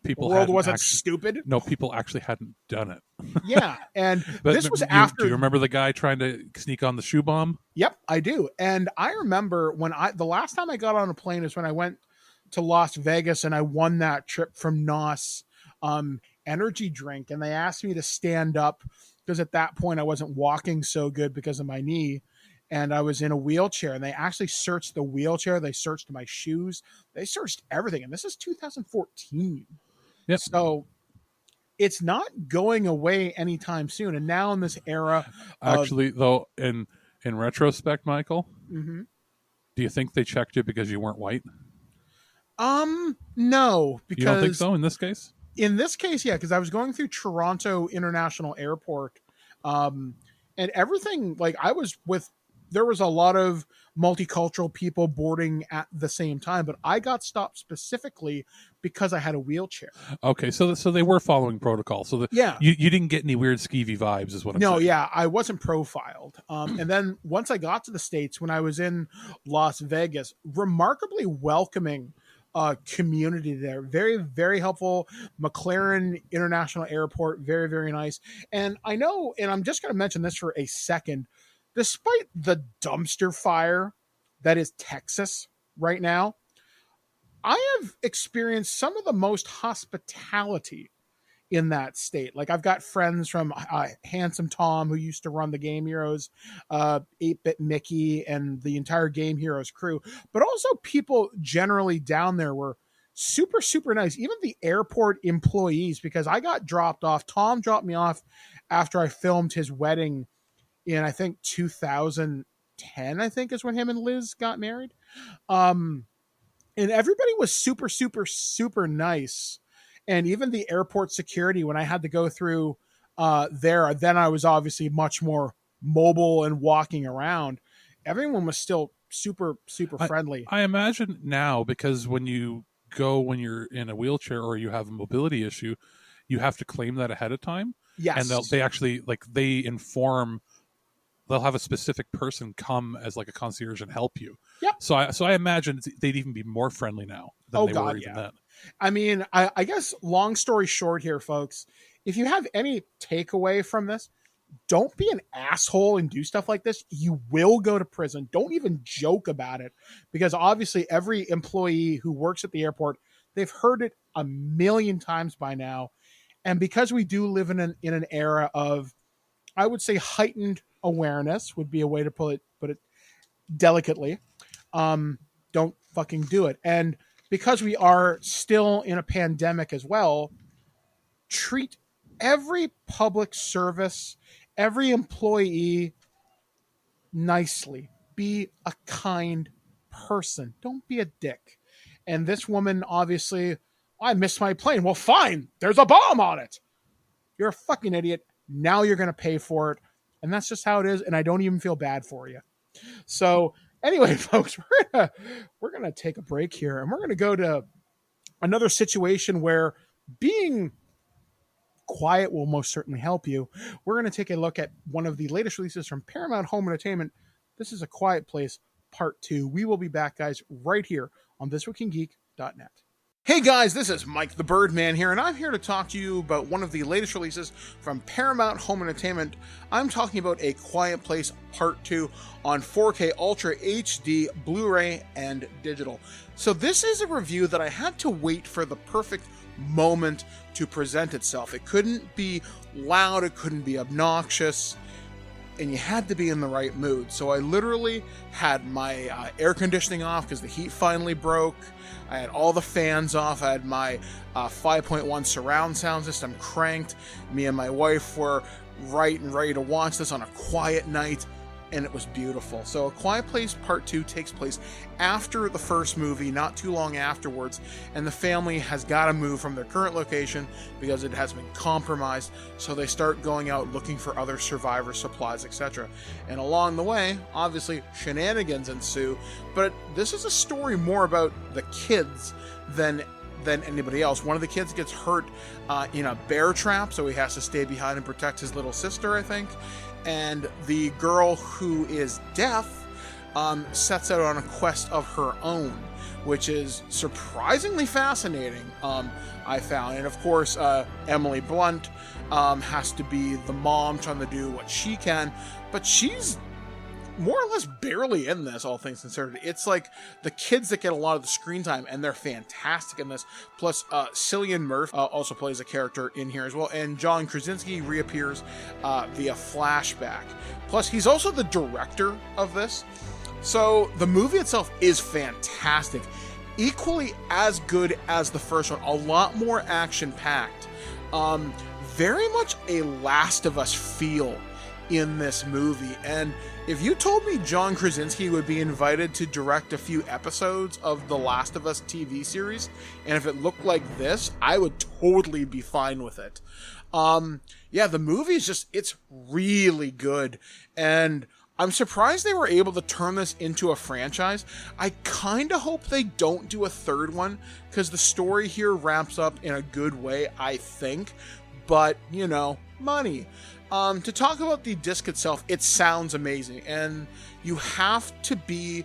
people wasn't stupid. No, people actually hadn't done it. Yeah, and this was after. Do you remember the guy trying to sneak on the shoe bomb? Yep, I do. And I remember the last time I got on a plane is when I went to Las Vegas and I won that trip from NOS energy drink, and they asked me to stand up because at that point I wasn't walking so good because of my knee. And I was in a wheelchair, and they actually searched the wheelchair. They searched my shoes. They searched everything. And this is 2014. Yep. So it's not going away anytime soon. And now in this era. Actually, though, in retrospect, Michael, mm-hmm. Do you think they checked you because you weren't white? No. Because you don't think so in this case? In this case, yeah, because I was going through Toronto International Airport. And everything, like I was with. There was a lot of multicultural people boarding at the same time, but I got stopped specifically because I had a wheelchair. Okay, so they were following protocol. So you didn't get any weird skeevy vibes, is what I'm saying. No, yeah, I wasn't profiled. And then once I got to the States, when I was in Las Vegas, remarkably welcoming community there. Very, very helpful. McLaren International Airport, very, very nice. And I know, and I'm just going to mention this for a second. Despite the dumpster fire that is Texas right now, I have experienced some of the most hospitality in that state. Like, I've got friends from Handsome Tom, who used to run the Game Heroes, 8-Bit Mickey, and the entire Game Heroes crew, but also people generally down there were super, super nice. Even the airport employees, because I got dropped off. Tom dropped me off after I filmed his wedding in, I think, 2010, I think is when him and Liz got married. And everybody was super, super, super nice. And even the airport security, when I had to go through there, then I was obviously much more mobile and walking around. Everyone was still super, super friendly. I imagine now, because when you're in a wheelchair or you have a mobility issue, you have to claim that ahead of time. Yes. And they actually, like, they'll have a specific person come as like a concierge and help you. Yep. So I imagine they'd even be more friendly now than they were even then. I mean, I guess long story short here, folks, if you have any takeaway from this, don't be an asshole and do stuff like this. You will go to prison. Don't even joke about it, because obviously every employee who works at the airport, they've heard it a million times by now. And because we do live in an era of, I would say, heightened awareness would be a way to put it delicately. Don't fucking do it. And because we are still in a pandemic as well, treat every public service, every employee nicely. Be a kind person. Don't be a dick. And this woman, obviously, I missed my plane. Well, fine. There's a bomb on it. You're a fucking idiot. Now you're going to pay for it. And that's just how it is. And I don't even feel bad for you. So anyway, folks, we're gonna take a break here, and we're going to go to another situation where being quiet will most certainly help you. We're going to take a look at one of the latest releases from Paramount Home Entertainment. This is A Quiet Place Part 2. We will be back, guys, right here on ThisWeekInGeek.net. Hey guys, this is Mike the Birdman here, and I'm here to talk to you about one of the latest releases from Paramount Home Entertainment. I'm talking about A Quiet Place Part 2 on 4K Ultra HD, Blu-ray, and digital. So this is a review that I had to wait for the perfect moment to present itself. It couldn't be loud, it couldn't be obnoxious, and you had to be in the right mood. So I literally had my air conditioning off because the heat finally broke. I had all the fans off. I had my 5.1 surround sound system cranked. Me and my wife were right and ready to watch this on a quiet night, and it was beautiful. So A Quiet Place Part 2 takes place after the first movie, not too long afterwards, and the family has got to move from their current location because it has been compromised, so they start going out looking for other survivor supplies, etc. And along the way, obviously, shenanigans ensue, but this is a story more about the kids than anybody else. One of the kids gets hurt in a bear trap, so he has to stay behind and protect his little sister, I think. And the girl who is deaf sets out on a quest of her own, which is surprisingly fascinating, I found. And of course, Emily Blunt has to be the mom trying to do what she can, but she's more or less barely in this, all things considered. It's like the kids that get a lot of the screen time, and they're fantastic in this. Plus, Cillian Murphy also plays a character in here as well, and John Krasinski reappears via flashback. Plus, he's also the director of this. So the movie itself is fantastic. Equally as good as the first one. A lot more action-packed. Very much a Last of Us feel in this movie. And if you told me John Krasinski would be invited to direct a few episodes of the Last of Us TV series, and if it looked like this, I would totally be fine with it. Yeah, the movie is just, it's really good. And I'm surprised they were able to turn this into a franchise. I kind of hope they don't do a third one, because the story here wraps up in a good way, I think. But, you know, money. To talk about the disc itself, it sounds amazing, and you have to be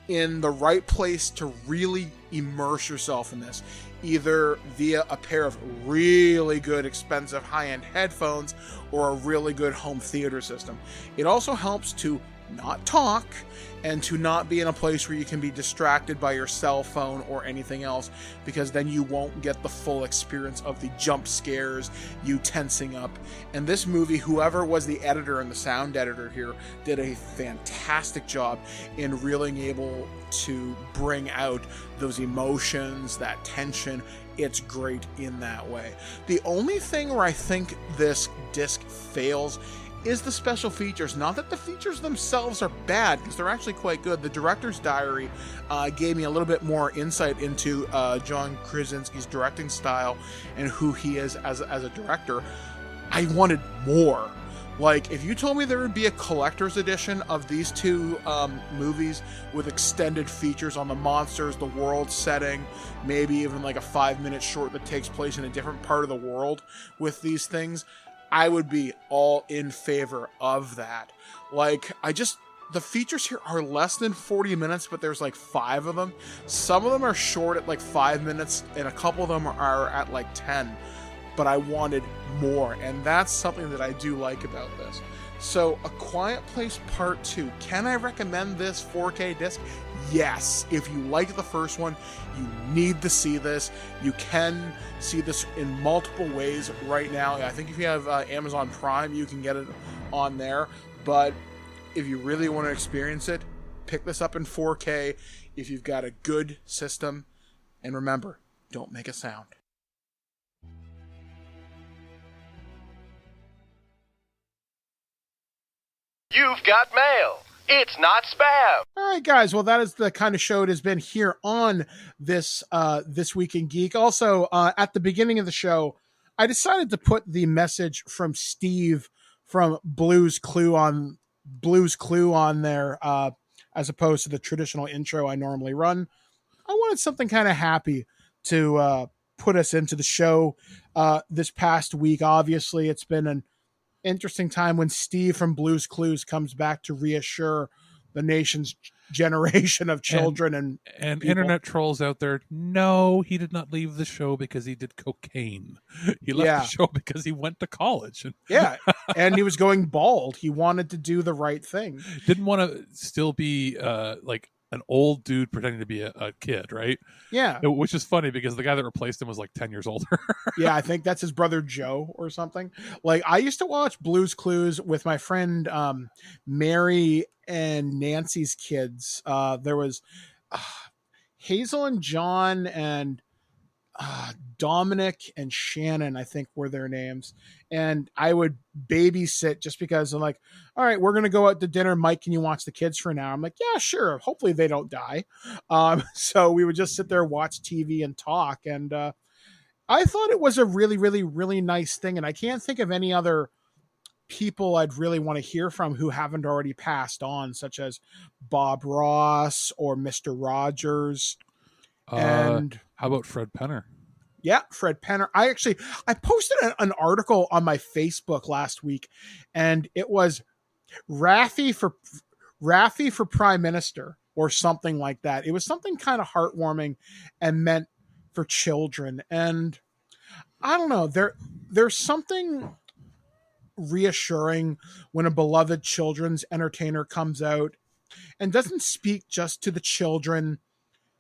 in the right place to really immerse yourself in this, either via a pair of really good, expensive, high-end headphones or a really good home theater system. It also helps to not talk, and to not be in a place where you can be distracted by your cell phone or anything else, because then you won't get the full experience of the jump scares, you tensing up. And this movie, whoever was the editor and the sound editor here, did a fantastic job in really able to bring out those emotions, that tension. It's great in that way. The only thing where I think this disc fails is the special features. Not that the features themselves are bad, because they're actually quite good. The director's diary gave me a little bit more insight into John Krasinski's directing style and who he is as a director. I wanted more. Like, if you told me there would be a collector's edition of these two movies with extended features on the monsters, the world setting, maybe even like a 5-minute short that takes place in a different part of the world with these things, I would be all in favor of that. Like, the features here are less than 40 minutes, but there's like 5 of them. Some of them are short at like 5 minutes, and a couple of them are at like 10. But I wanted more, and that's something that I do like about this. So, A Quiet Place Part 2. Can I recommend this 4K disc? Yes. If you liked the first one, you need to see this. You can see this in multiple ways right now. I think if you have Amazon Prime, you can get it on there. But if you really want to experience it, pick this up in 4K if you've got a good system. And remember, don't make a sound. You've got mail. It's not spam. All right, guys. Well, that is the kind of show it has been here on This Week in Geek. Also, at the beginning of the show, I decided to put the message from Steve from Blue's Clue on there, as opposed to the traditional intro I normally run. I wanted something kind of happy to put us into the show this past week. Obviously, it's been an interesting time when Steve from Blue's Clues comes back to reassure the nation's generation of children and internet trolls out there. No, he did not leave the show because he did cocaine. He left the show because he went to college. Yeah, and he was going bald. He wanted to do the right thing. Didn't want to still be like an old dude pretending to be a kid, right? Yeah. Which is funny because the guy that replaced him was like 10 years older. Yeah, I think that's his brother Joe or something. Like, I used to watch Blue's Clues with my friend Mary and Nancy's kids. There was Hazel and John and Dominic and Shannon, I think were their names. And I would babysit just because I'm like, all right, we're going to go out to dinner. Mike, can you watch the kids for an hour? I'm like, yeah, sure. Hopefully they don't die. So we would just sit there, watch TV and talk. And I thought it was a really, really, really nice thing. And I can't think of any other people I'd really want to hear from who haven't already passed on, such as Bob Ross or Mr. Rogers. And how about Fred Penner? Yeah, Fred Penner. I posted an article on my Facebook last week, and it was Raffi for Prime Minister or something like that. It was something kind of heartwarming and meant for children. And I don't know, there's something reassuring when a beloved children's entertainer comes out and doesn't speak just to the children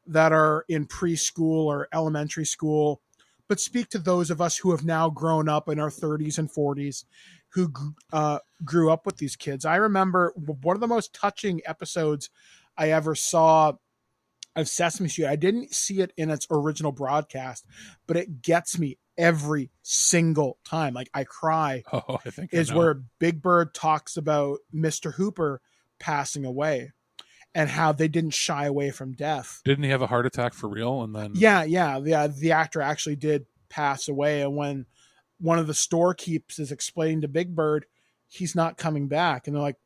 that are in preschool or elementary school, but speak to those of us who have now grown up in our 30s and 40s who grew up with these kids. I remember one of the most touching episodes I ever saw of Sesame Street. I didn't see it in its original broadcast, but it gets me every single time. Like, I cry. Oh, I think is where Big Bird talks about Mr. Hooper passing away and how they didn't shy away from death. Didn't he have a heart attack for real? And then the actor actually did pass away. And when one of the storekeepers is explaining to Big Bird, he's not coming back, and they're like,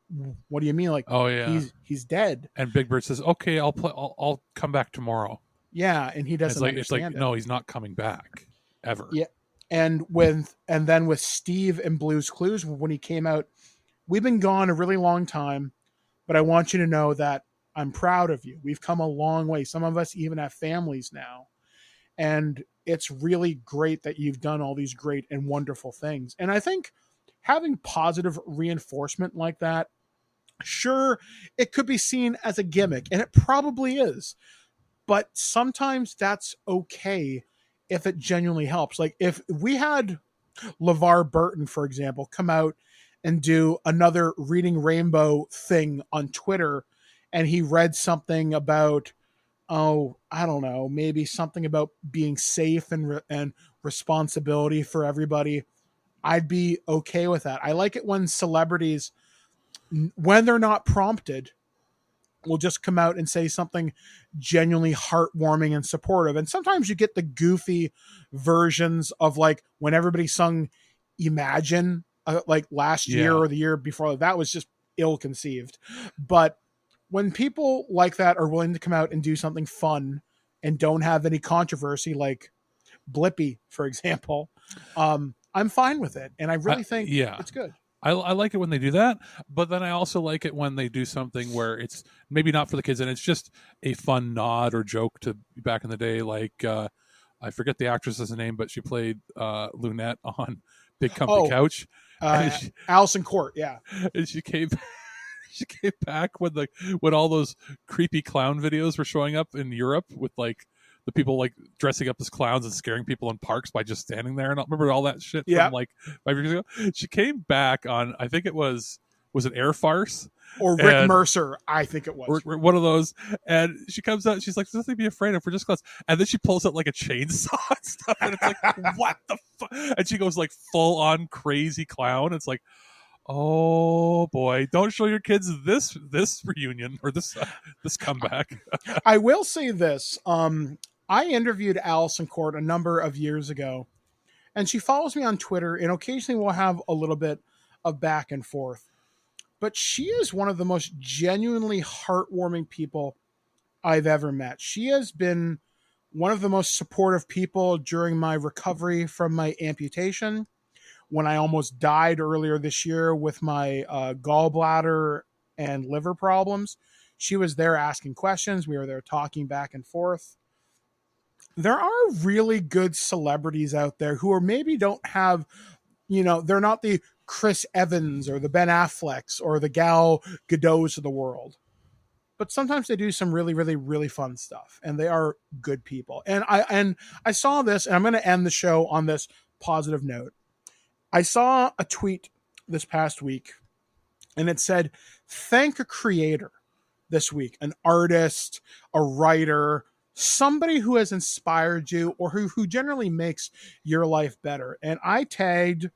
"What do you mean?" Like, oh yeah, he's dead. And Big Bird says, "Okay, I'll come back tomorrow." Yeah, and he doesn't. It's like no, he's not coming back ever. Yeah, and then with Steve and Blue's Clues, when he came out, we've been gone a really long time, but I want you to know that I'm proud of you. We've come a long way. Some of us even have families now. And it's really great that you've done all these great and wonderful things. And I think having positive reinforcement like that Sure, it could be seen as a gimmick, and it probably is. But sometimes that's okay if it genuinely helps. Like if we had LeVar Burton, for example, come out and do another Reading Rainbow thing on Twitter, and he read something about, oh, I don't know, maybe something about being safe and responsibility for everybody, I'd be okay with that. I like it when celebrities, when they're not prompted, will just come out and say something genuinely heartwarming and supportive. And sometimes you get the goofy versions of like when everybody sung Imagine, like last year or the year before. That was just ill-conceived. But when people like that are willing to come out and do something fun and don't have any controversy, like Blippi, for example, I'm fine with it. And I really think it's good. I like it when they do that, but then I also like it when they do something where it's maybe not for the kids and it's just a fun nod or joke to back in the day. Like, I forget the actress's name, but she played Lunette on Big Comfy Couch. Alison Court, yeah. And she came back when all those creepy clown videos were showing up in Europe with like the people like dressing up as clowns and scaring people in parks by just standing there. And I remember all that shit from like 5 years ago. She came back on, I think it was it Air Farce? Or Rick Mercer, I think it was. Or one of those. And she comes out and she's like, there's nothing to be afraid of. We're just clowns. And then she pulls out like a chainsaw and stuff. And it's like, what the fuck? And she goes like full on crazy clown. It's like, oh boy, don't show your kids this reunion or this comeback. I will say this. I interviewed Alison Court a number of years ago, and she follows me on Twitter, and occasionally we'll have a little bit of back and forth. But she is one of the most genuinely heartwarming people I've ever met. She has been one of the most supportive people during my recovery from my amputation, when I almost died earlier this year with my gallbladder and liver problems. She was there asking questions. We were there talking back and forth. There are really good celebrities out there who are maybe don't have, they're not the Chris Evans or the Ben Afflecks or the Gal Gadots of the world. But sometimes they do some really, really, really fun stuff, and they are good people. And I saw this, and I'm going to end the show on this positive note. I saw a tweet this past week, and it said, thank a creator this week, an artist, a writer, somebody who has inspired you or who generally makes your life better. And I tagged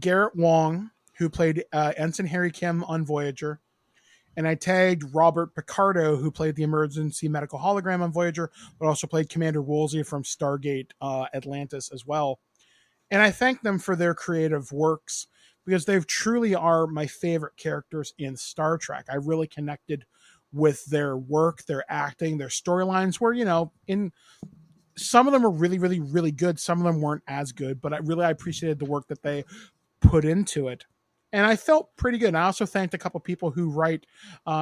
Garrett Wong, who played Ensign Harry Kim on Voyager, and I tagged Robert Picardo, who played the emergency medical hologram on Voyager, but also played Commander Woolsey from Stargate Atlantis as well. And I thank them for their creative works because they truly are my favorite characters in Star Trek. I really connected with their work, their acting, their storylines were, in some of them were really, really, really good. Some of them weren't as good, but I appreciated the work that they put into it. And I felt pretty good. And I also thanked a couple of people who write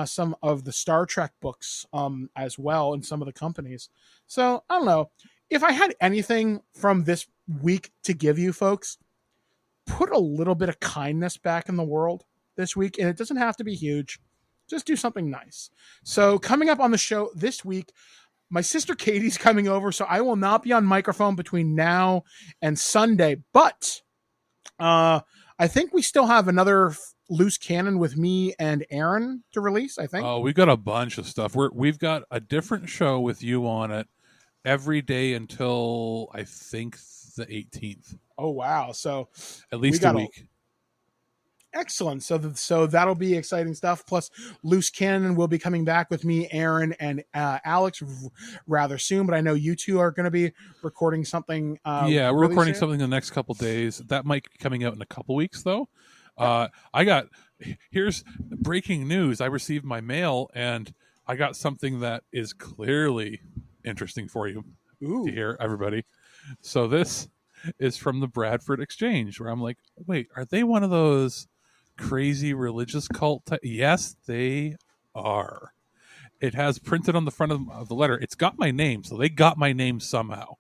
some of the Star Trek books as well in some of the companies. So I don't know. If I had anything from this week to give you folks, put a little bit of kindness back in the world this week. And it doesn't have to be huge. Just do something nice. So coming up on the show this week, my sister Katie's coming over, so I will not be on microphone between now and Sunday. But I think we still have another loose cannon with me and Aaron to release, I think. Oh, we've got a bunch of stuff. We've got a different show with you on it every day until, I think, the 18th. Oh, wow. So at least a week. Excellent. So that'll be exciting stuff. Plus, Loose Cannon will be coming back with me, Aaron, and Alex rather soon. But I know you two are going to be recording something. We're recording something in the next couple days. That might be coming out in a couple weeks, though. Here's breaking news. I received my mail, and I got something that is clearly interesting for you to hear, everybody. So this is from the Bradford Exchange, where I'm like, wait, are they one of those crazy religious cult Yes, they are. It has printed on the front of the letter, it's got my name, so they got my name somehow,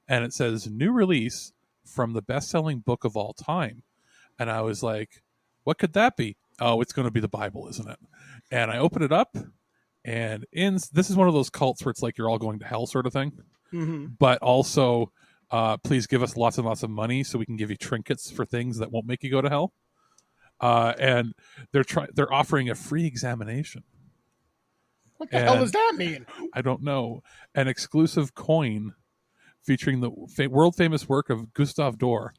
and it says new release from the best-selling book of all time. And I was like, what could that be? oh, it's going to be the Bible, isn't it? And I open it up, and this is one of those cults where it's like you're all going to hell sort of thing. Mm-hmm. But also, please give us lots and lots of money so we can give you trinkets for things that won't make you go to hell. And they're offering a free examination. What the hell does that mean? I don't know. An exclusive coin featuring the world famous work of Gustave Dore,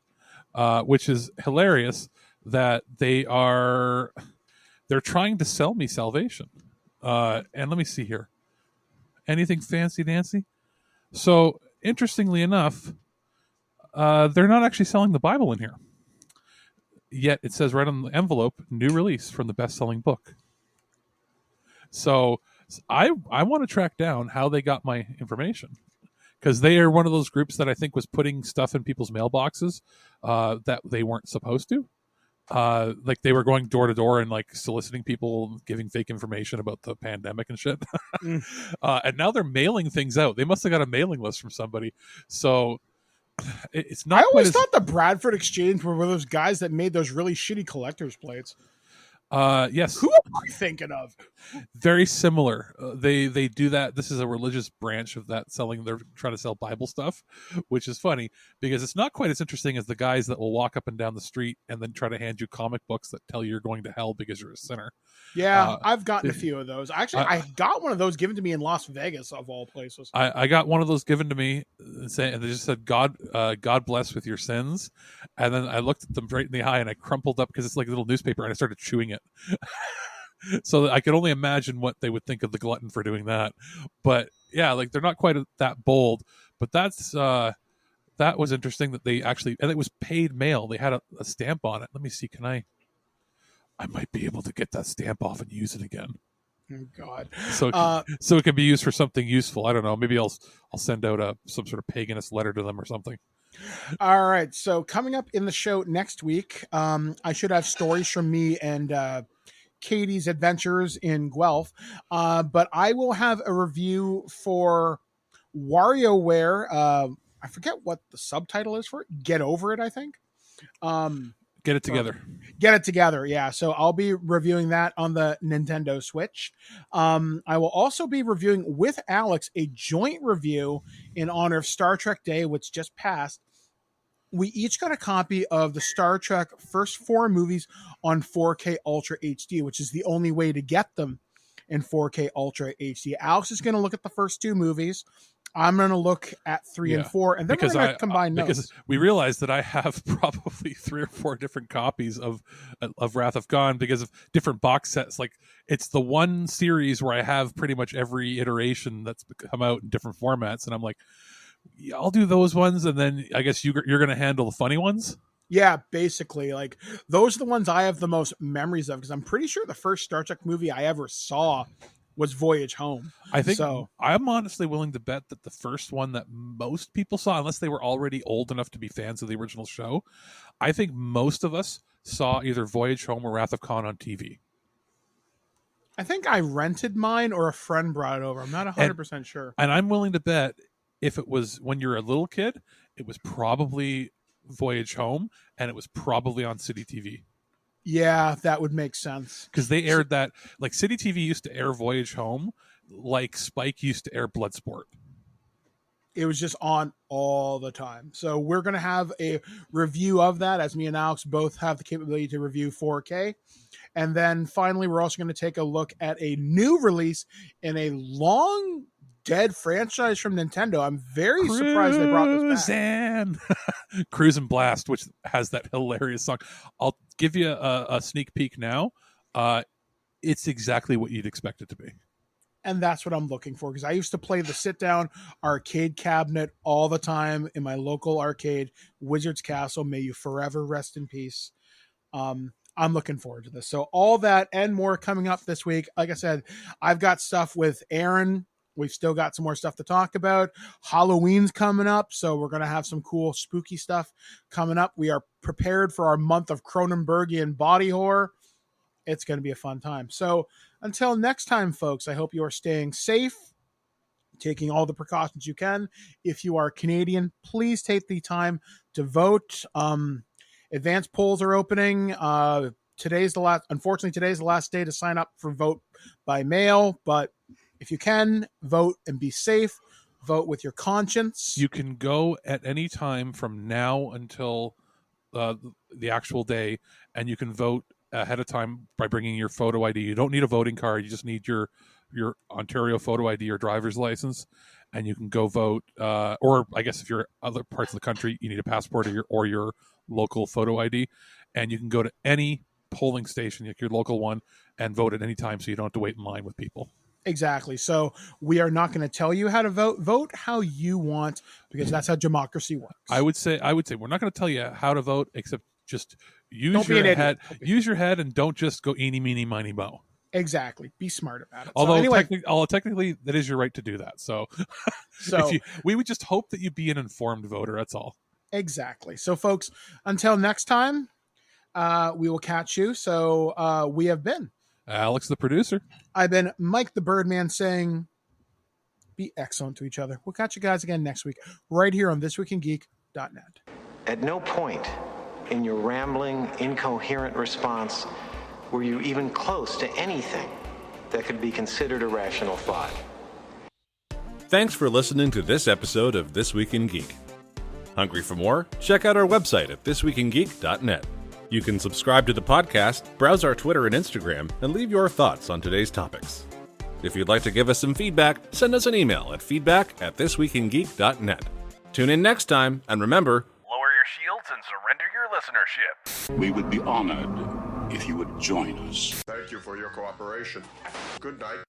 which is hilarious that they're trying to sell me salvation. And let me see here. Anything fancy dancy? So interestingly enough, they're not actually selling the Bible in here. Yet it says right on the envelope, new release from the best-selling book. So I want to track down how they got my information, because they are one of those groups that I think was putting stuff in people's mailboxes that they weren't supposed to. Like they were going door to door and like soliciting people, giving fake information about the pandemic and shit. And now they're mailing things out. They must have got a mailing list from somebody. So it's not. I always thought the Bradford Exchange were one of those guys that made those really shitty collector's plates. Yes. Who am I thinking of? Very similar. They do that. This is a religious branch of that selling. They're trying to sell Bible stuff, which is funny because it's not quite as interesting as the guys that will walk up and down the street and then try to hand you comic books that tell you you're going to hell because you're a sinner. Yeah, I've gotten a few of those. Actually, I got one of those given to me in Las Vegas, of all places. I got one of those given to me, and they just said, God bless with your sins. And then I looked at them right in the eye and I crumpled up because it's like a little newspaper and I started chewing it. So I could only imagine what they would think of the glutton for doing that. But yeah, like they're not quite that bold, but that was interesting that they actually, and it was paid mail. They had a stamp on it. Let me see. I might be able to get that stamp off and use it again. Oh God. So it can be used for something useful. I don't know. Maybe I'll send out some sort of paganist letter to them or something. All right. So coming up in the show next week, I should have stories from me and Katie's adventures in Guelph. But I will have a review for WarioWare. I forget what the subtitle is for it. Get Over It, I think. Get it together. Get it together. Yeah. So I'll be reviewing that on the Nintendo Switch. I will also be reviewing with Alex a joint review in honor of Star Trek Day, which just passed. We each got a copy of the Star Trek first 4 movies on 4K Ultra HD, which is the only way to get them in 4K Ultra HD. Alex is going to look at the first 2 movies. I'm going to look at 3 and 4, and then we're going to combine notes. Because we realized that I have probably 3 or 4 different copies of Wrath of Khan because of different box sets. Like it's the one series where I have pretty much every iteration that's come out in different formats, and I'm like, yeah, I'll do those ones, and then I guess you're going to handle the funny ones. Yeah, basically, like those are the ones I have the most memories of because I'm pretty sure the first Star Trek movie I ever saw was Voyage Home. I think so. I'm honestly willing to bet that the first one that most people saw, unless they were already old enough to be fans of the original show, I think most of us saw either Voyage Home or Wrath of Khan on TV. I think I rented mine or a friend brought it over. I'm not 100% sure. And I'm willing to bet if it was when you're a little kid, it was probably Voyage Home and it was probably on City TV. Yeah, that would make sense. Because they aired that, like City TV used to air Voyage Home like Spike used to air Bloodsport. It was just on all the time. So we're going to have a review of that as me and Alex both have the capability to review 4K. And then finally, we're also going to take a look at a new release in a long dead franchise from Nintendo. I'm very surprised they brought this back. Cruise and Blast, which has that hilarious song. I'll give you a sneak peek now. It's exactly what you'd expect it to be. And that's what I'm looking for, because I used to play the sit-down arcade cabinet all the time in my local arcade, Wizard's Castle. May you forever rest in peace. I'm looking forward to this. So all that and more coming up this week. Like I said, I've got stuff with Aaron. We've still got some more stuff to talk about. Halloween's coming up, so we're going to have some cool spooky stuff coming up. We are prepared for our month of Cronenbergian body horror. It's going to be a fun time. So until next time, folks, I hope you are staying safe, taking all the precautions you can. If you are Canadian, please take the time to vote. Advanced polls are opening. Unfortunately, today's the last day to sign up for vote by mail, but if you can, vote and be safe. Vote with your conscience. You can go at any time from now until the actual day, and you can vote ahead of time by bringing your photo ID. You don't need a voting card. You just need your Ontario photo ID or driver's license, and you can go vote. Or I guess if you're other parts of the country, you need a passport or your local photo ID, and you can go to any polling station, like your local one, and vote at any time, so you don't have to wait in line with people. Exactly. So we are not going to tell you how to vote. Vote how you want, because that's how democracy works. I would say we're not going to tell you how to vote, except just use your head. Use your head, and don't just go eeny, meeny, miny, mo. Exactly. Be smart about it. Although technically, that is your right to do that. So we would just hope that you be an informed voter. That's all. Exactly. So, folks, until next time, we will catch you. So we have been Alex, the producer. I've been Mike the Birdman, saying be excellent to each other. We'll catch you guys again next week, right here on ThisWeekInGeek.net. At no point in your rambling, incoherent response were you even close to anything that could be considered a rational thought. Thanks for listening to this episode of This Week in Geek. Hungry for more? Check out our website at ThisWeekInGeek.net. You can subscribe to the podcast, browse our Twitter and Instagram, and leave your thoughts on today's topics. If you'd like to give us some feedback, send us an email at feedback@thisweekingeek.net. Tune in next time, and remember, lower your shields and surrender your listenership. We would be honored if you would join us. Thank you for your cooperation. Good night.